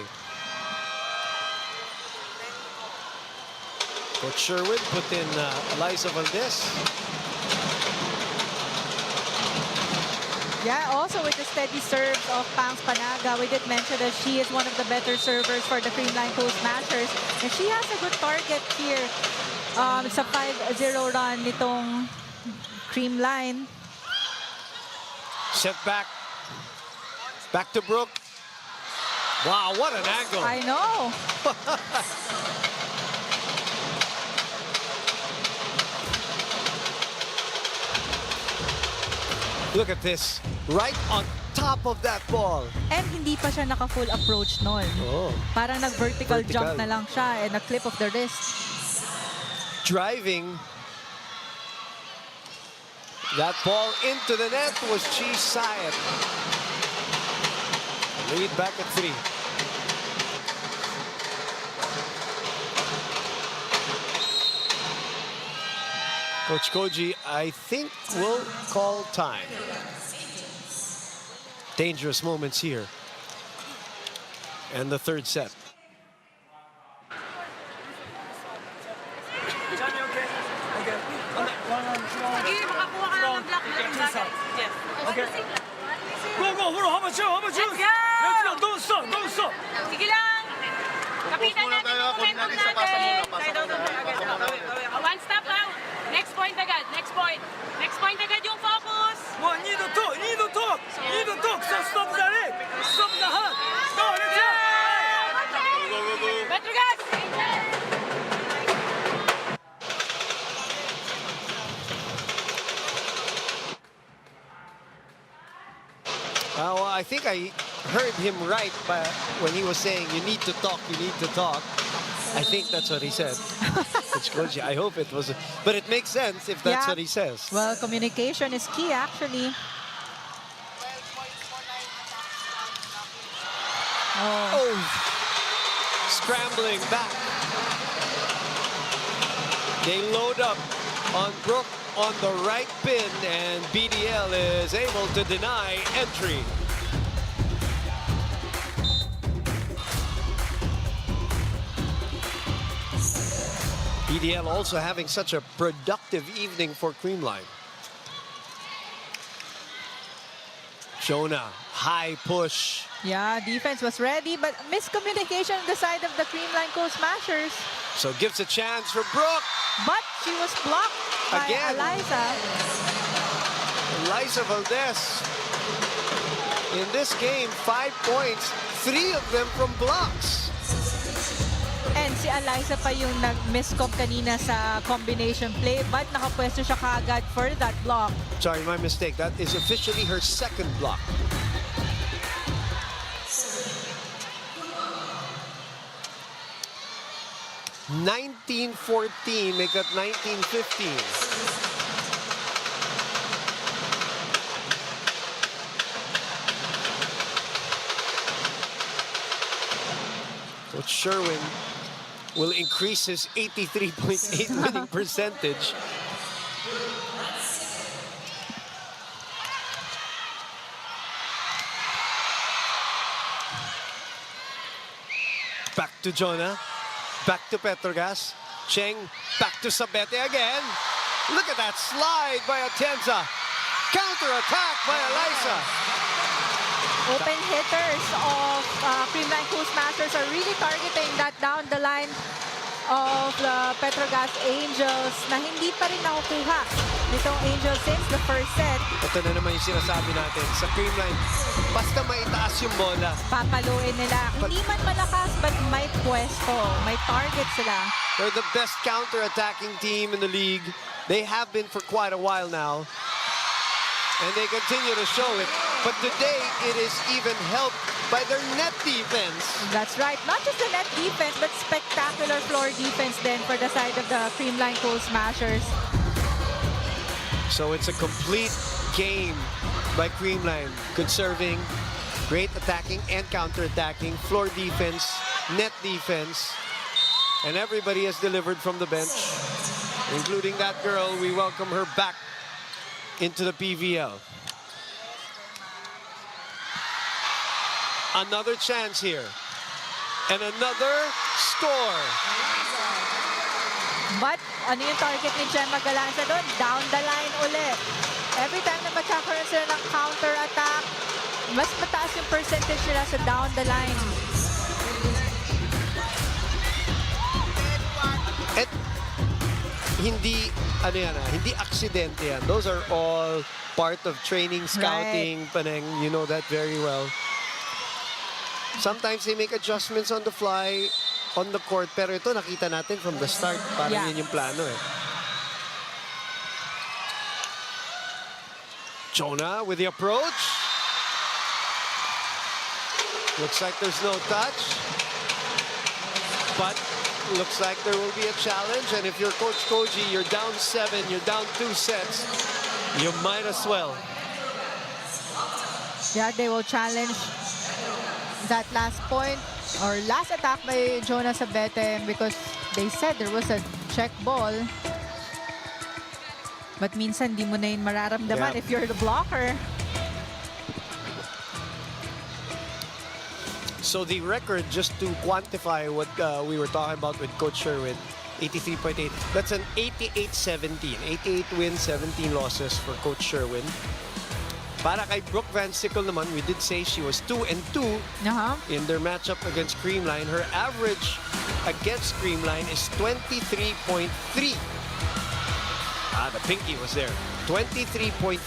Coach Sherwin put in Eliza Valdez. Yeah, also with the steady serves of Pangs Panaga, we did mention that she is one of the better servers for the Creamline Cool Smashers. And she has a good target here sa 5-0 run nitong Creamline. Set back. Back to Brooke. Wow, what an angle. I know. Look at this. Right on top of that ball. And hindi pa siya naka-full approach nun. Oh. Parang nag-vertical Vertical. jump na lang siya and a clip of the wrist. Driving. That ball into the net was Chi Sayat. Lead back at 3. Coach Koji, I think, will call time. Dangerous moments here. And the third set. Go, go, hold on, how much? Let's go, don't stop, don't stop. Sige lang. Kapitan natin yung momentum natin. One stop lang. Next point agad. Next point. Next point agad yung focus. One, need to talk, need to talk, need to talk. So stop the leg, stop the hand. Go, let's go. Go, go, go. Petro Gazz. Well, I think I heard him right when he was saying, you need to talk, you need to talk. I think that's what he said. Coach Koji, I hope it was. But it makes sense if that's Yeah. what he says. Well, communication is key actually. Oh, scrambling back. They load up on Brooke on the right pin, and BDL is able to deny entry. BDL also having such a productive evening for Creamline. Jonah, high push. Yeah, defense was ready, but miscommunication on the side of the Creamline Cool Smashers. So gives a chance for Brooke. But she was blocked by Again. Eliza. Eliza Valdez. In this game, 5 points, 3 of them from blocks. And si Eliza pa yung nag-miscom kanina sa combination play, but nakapwesto siya kaagad for that block. Sorry, my mistake. That is officially her second block. 19-14, make that 19-15. Coach Sherwin will increase his 83.8 winning percentage. Back to Jonah. Back to Petro Gazz. Cheng back to Sabete again. Look at that slide by Atienza. Counter-attack by Eliza. Open hitters of Creamline Cool Smashers are really targeting that down the line of the Petro Gazz Angels na hindi pa rin nakukuha nitong Angels since the first set. Ito na naman yung sinasabi natin sa Creamline. Basta maitaas yung bola. Papaluin nila. Hindi man malakas but may pwesto. May target sila. They're the best counter-attacking team in the league. They have been for quite a while now. And they continue to show it. But today, it is even helped by their net defense. That's right. Not just the net defense, but spectacular floor defense then for the side of the Creamline Cool Smashers. So it's a complete game by Creamline. Good serving, great attacking and counter-attacking, floor defense, net defense. And everybody has delivered from the bench, including that girl. We welcome her back into the PVL. Another chance here. And another score. But ano yung target ni Gemma Galanza doon? Down the line ulit. Every time na magkakaroon sila ng counter-attack, mas mataas yung percentage nila sa down the line. At hindi, ano yan, hindi aksidente yan. Those are all part of training, scouting, Paneng. You know that very well. Sometimes they make adjustments on the fly, on the court. Pero ito, nakita natin from the start. Parang yun yung plano eh. Jonah with the approach. Looks like there's no touch. But looks like there will be a challenge. And if you're Coach Koji, you're down 7, you're down 2 sets. You might as well. Yeah, they will challenge that last point or last attack by Jonah Sabete because they said there was a check ball. But minsan di mo na yun mararamdaman if you're the blocker. So the record, just to quantify what we were talking about with Coach Sherwin, 83.8. That's an 88-17. 88 wins, 17 losses for Coach Sherwin. Para kay Brooke Van Sickle naman, we did say she was 2-2 in their matchup against Creamline. Her average against Creamline is 23.3. The pinky was there. 23.3.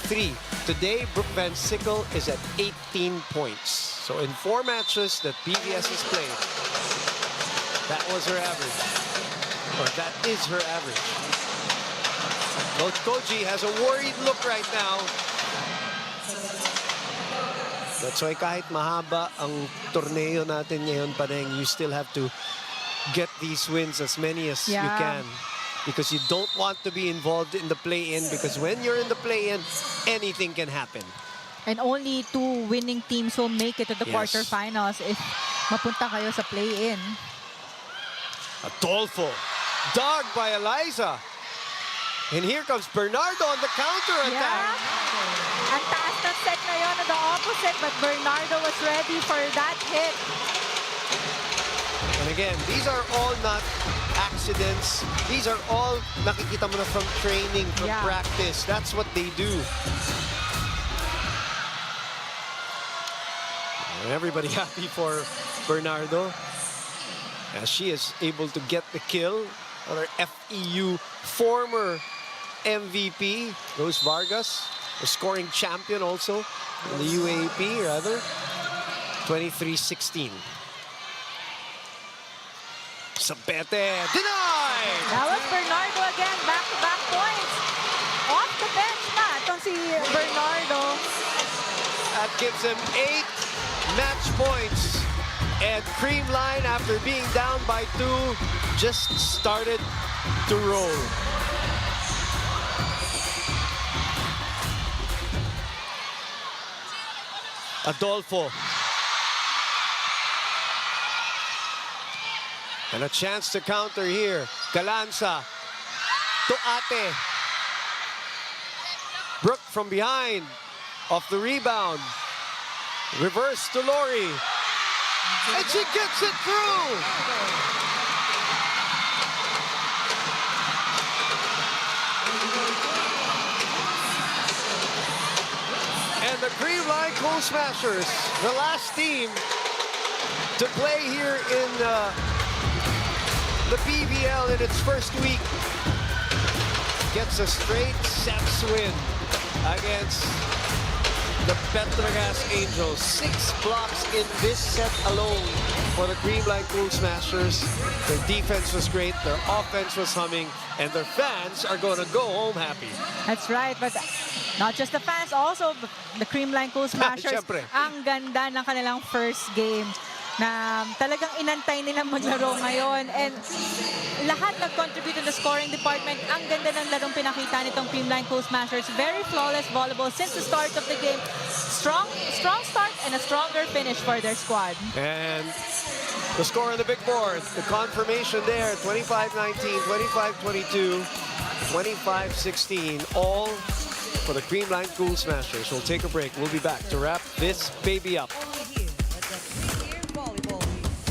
Today, Brooke Van Sickle is at 18 points. So in 4 matches that PVS has played, that was her average. Or that is her average. Coach Koji has a worried look right now. That's why kahit mahaba ang torneo natin ngayon, Paneng, you still have to get these wins, as many as you can. Because you don't want to be involved in the play-in, because when you're in the play-in, anything can happen. And only 2 winning teams will make it to the quarterfinals if mapunta kayo sa play-in. Adolfo, dug by Eliza. And here comes Bernardo on the counter-attack. Ang taas ng set na yun, the opposite, but Bernardo was ready for that hit. And again, these are all not accidents. These are all nakikita mo na from training, from practice. That's what they do. And everybody happy for Bernardo as she is able to get the kill on her FEU former MVP, Rose Vargas, the scoring champion also in the UAP, rather. 23-16. Sabete denied! That was Bernardo again, back-to-back points. Off the bench na itong si Bernardo. That gives him 8 match points. And Creamline, after being down by 2, just started to roll. Adolfo. And a chance to counter here. Galanza to Ate. Brooke from behind. Off the rebound. Reverse to Lori. And she gets it through. And the Creamline Cool Smashers, the last team to play here in the PVL in its first week, gets a straight sets win against the Petro Gazz Angels. 6 blocks in this set alone for the Creamline Cool Smashers. Their defense was great, their offense was humming, and their fans are going to go home happy. That's right, but not just the fans, also the Creamline Cool Smashers. Siyempre. Ang ganda ng kanilang first game na talagang inantay nilang maglaro ngayon. And lahat nag-contribute in the scoring department. Ang ganda ng larong pinakita nitong Creamline Cool Smashers. Very flawless volleyball since the start of the game. Strong start and a stronger finish for their squad. And the score on the big board, the confirmation there, 25-19, 25-22, 25-16, all for the Creamline Cool Smashers. We'll take a break. We'll be back to wrap this baby up. Only here at the Premier Volleyball League 2024-2025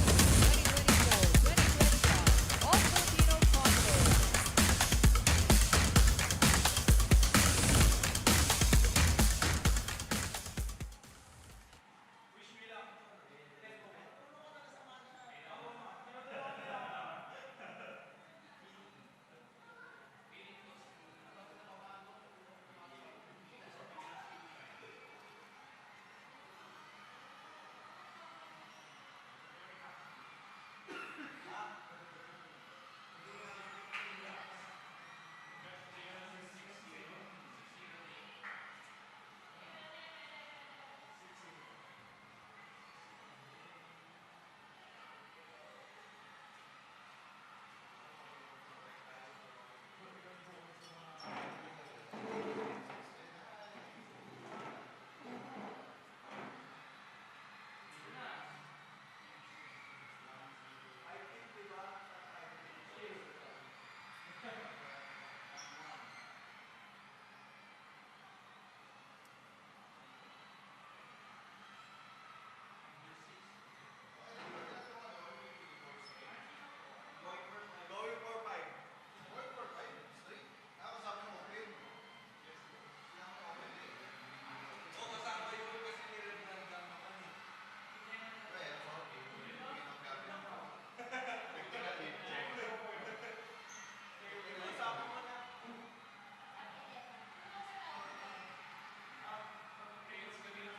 All-Filipino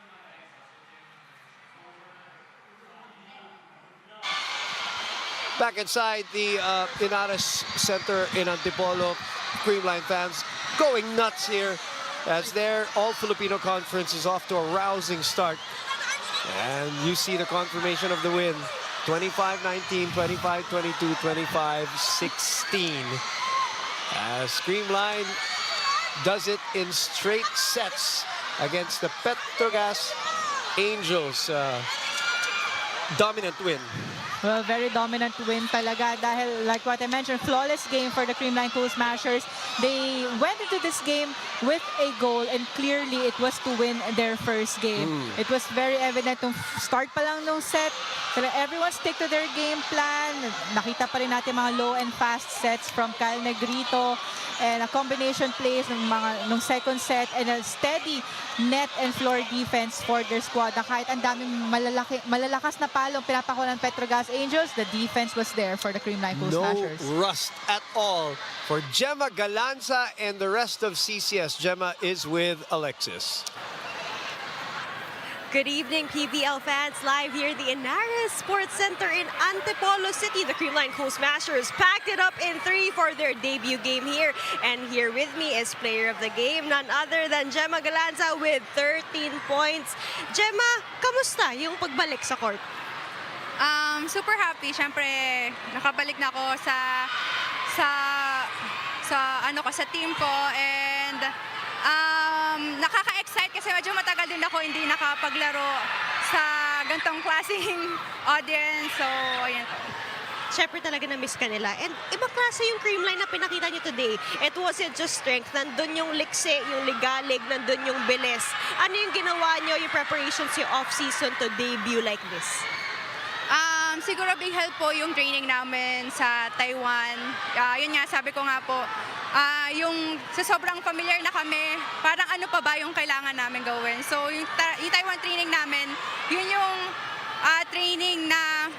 Conference. Back inside the Inares Center in Antipolo, Creamline fans going nuts here as their All-Filipino Conference is off to a rousing start. And you see the confirmation of the win. 25-19, 25-22, 25-16. As Creamline does it in straight sets against the Petro Gazz Angels. Dominant win. Well, very dominant win talaga dahil like what I mentioned, flawless game for the Creamline Cool Smashers. They went into this game with a goal and clearly it was to win their first game. It was very evident nung start pa lang nung set. Everyone stick to their game plan. Nakita pa rin natin mga low and fast sets from Kyle Negrito and a combination plays nung second set and a steady net and floor defense for their squad na kahit ang daming malalakas na palong pinapakuha ng Petro Gazz Angels, the defense was there for the Creamline Cool Smashers. No rust at all for Gemma Galanza and the rest of CCS. Gemma is with Alexis. Good evening, PVL fans. Live here at the Inares Sports Center in Antipolo City. The Creamline Cool Smashers packed it up in 3 for their debut game here. And here with me is player of the game, none other than Gemma Galanza with 13 points. Gemma, kamusta yung pagbalik sa court? Super happy. Siyempre, nakabalik na ako sa sa team ko, and nakaka-excite kasi medyo matagal din ako hindi nakapaglaro sa gantong klaseng audience. So, ayan. Siyempre talaga na-miss ka nila. And ibang klase yung Creamline na pinakita niyo today. It wasn't just strength. Nandun yung liksi, yung ligalig, nandun yung bilis. Ano yung ginawa niyo, yung preparations, yung off-season to debut like this? Siguro big help po yung training namin sa Taiwan. Yun nga, sabi ko nga po, yung sa sobrang familiar na kami, parang ano pa ba yung kailangan namin gawin. So yung Taiwan training namin, yun yung training na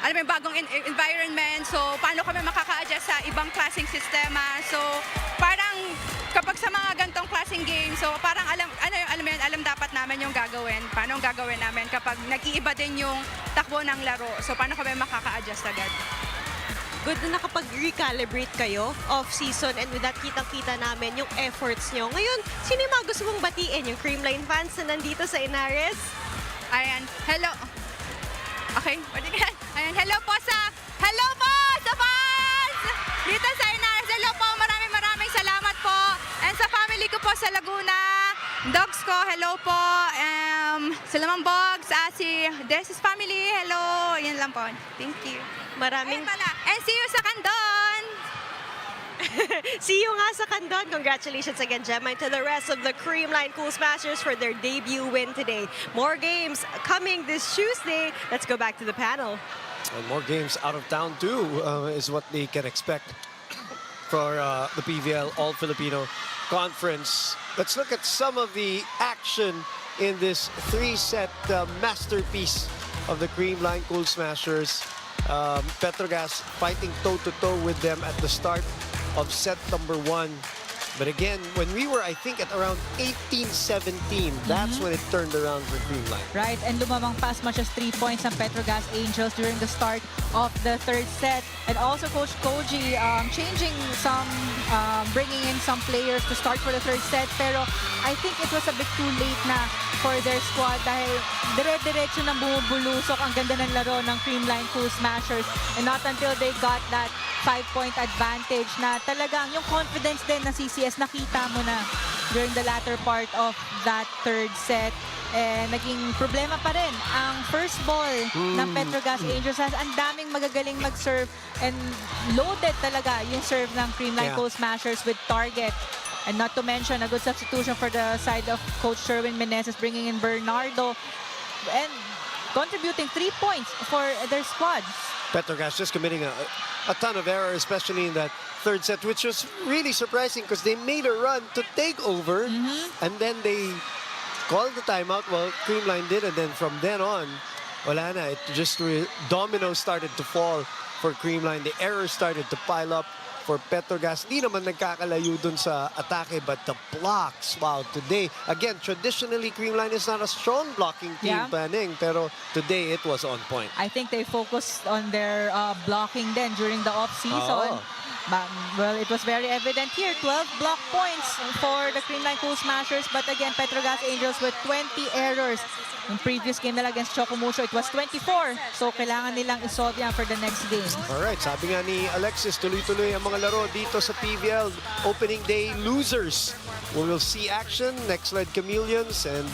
alam mo, bagong environment. So paano kami makaka-adjust sa ibang klaseng sistema. So parang kapag sa mga gantong klaseng game, so parang alam dapat namin yung gagawin. Paano ang gagawin namin kapag nag-iiba din yung takbo ng laro. So paano kami makaka-adjust agad. Good na nakapag-recalibrate kayo off-season, and with that, kitang-kita namin yung efforts nyo. Ngayon, sino yung mga gusto mong batiin? Yung Creamline fans na nandito sa Inares? Ayan, hello. Okay, pwede ka. Ayan, hello po sa fans! Dito sa Inares, hello po, maraming salamat po. And sa family ko po sa Laguna, dogs ko, hello po. Sa Lamambogs, si Des' family, hello. Yan lang po. Thank you. Maraming... Ayun pala. And see you sa Candon! See you nga sa Candon. Congratulations again, Gemma, and to the rest of the Creamline Cool Smashers for their debut win today. More games coming this Tuesday. Let's go back to the panel. And more games out of town too is what they can expect for the PVL All-Filipino Conference. Let's look at some of the action in this three-set masterpiece of the Creamline Cool Smashers. Petro Gazz fighting toe-to-toe with them at the start of set number 1. But again, when we were, I think, at around 18-17, that's when it turned around for Creamline. Right, and lumamang pa as much as 3 points ang Petro Gazz Angels during the start of the third set. And also Coach Koji changing some, bringing in some players to start for the third set. Pero I think it was a bit too late na for their squad dahil dire-diretso nang bumubulusok ang ganda ng laro ng Creamline Cool Smashers. And not until they got that 5-point advantage na talagang yung confidence din na CCS nakita mo na during the latter part of that third set. Naging problema pa rin ang first ball ng Petro Gazz Angels. Ang daming magagaling mag-serve and loaded talaga yung serve ng Creamline Cool Smashers with target. And not to mention a good substitution for the side of Coach Sherwin Meneses, bringing in Bernardo and contributing 3 points for their squad. Petro Gazz just committing a ton of errors, especially in that third set, which was really surprising because they made a run to take over and then they called the timeout. Well, Creamline did, and then from then on, wala na. It just dominoes started to fall for Creamline. The errors started to pile up for Petro Gazz. Di naman nagkakalayo dun sa atake, but the blocks, wow, today, again, traditionally, Creamline is not a strong blocking team, Paning, pero today it was on point. I think they focused on their blocking then during the off-season. Well, it was very evident here. 12 block points for the Creamline Cool Smashers. But again, Petro Gazz Angels with 20 errors. In previous game nila against Chocomucho, it was 24. So, kailangan nilang isolve yan for the next game. Alright, sabi nga ni Alexis, tuloy-tuloy ang mga laro dito sa PVL. Opening day losers. We will see action. Next Red Chameleons and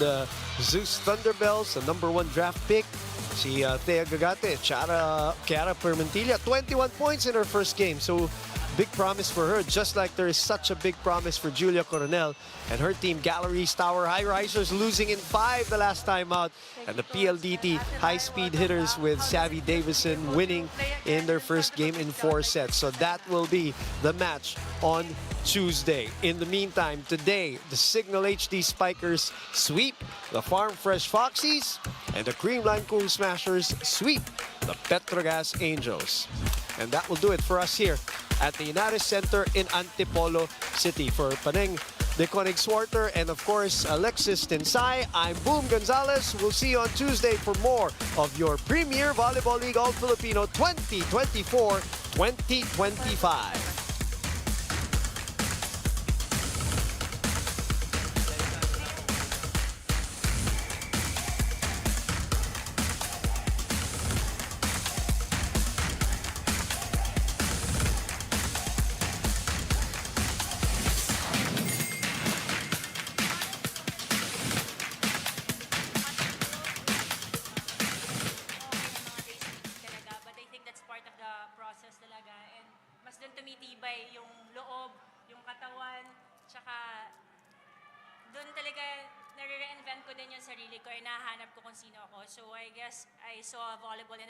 Zeus Thunderbells, the #1 draft pick. Si Thea Gagate, Chiara Permentilla, 21 points in her first game. So, big promise for her, just like there is such a big promise for Julia Coronel and her team, Galleries Tower High Risers, losing in 5 the last time out, and the PLDT high-speed hitters with Savvy Davison winning in their first game in 4 sets. So that will be the match on Tuesday. In the meantime, today, the Signal HD Spikers sweep the Farm Fresh Foxies, and the Creamline Cool Smashers sweep the Petro Gazz Angels. And that will do it for us here at the Inares Center in Antipolo City. For Paneng de Konig Swarter and of course Alexis Tensai, I'm Boom Gonzalez. We'll see you on Tuesday for more of your Premier Volleyball League All-Filipino 2024-2025. doon tumitibay yung loob, yung katawan, tsaka doon talaga nare-reinvent ko din yung sarili ko, nahanap ko kung sino ako. So I guess I saw volleyball in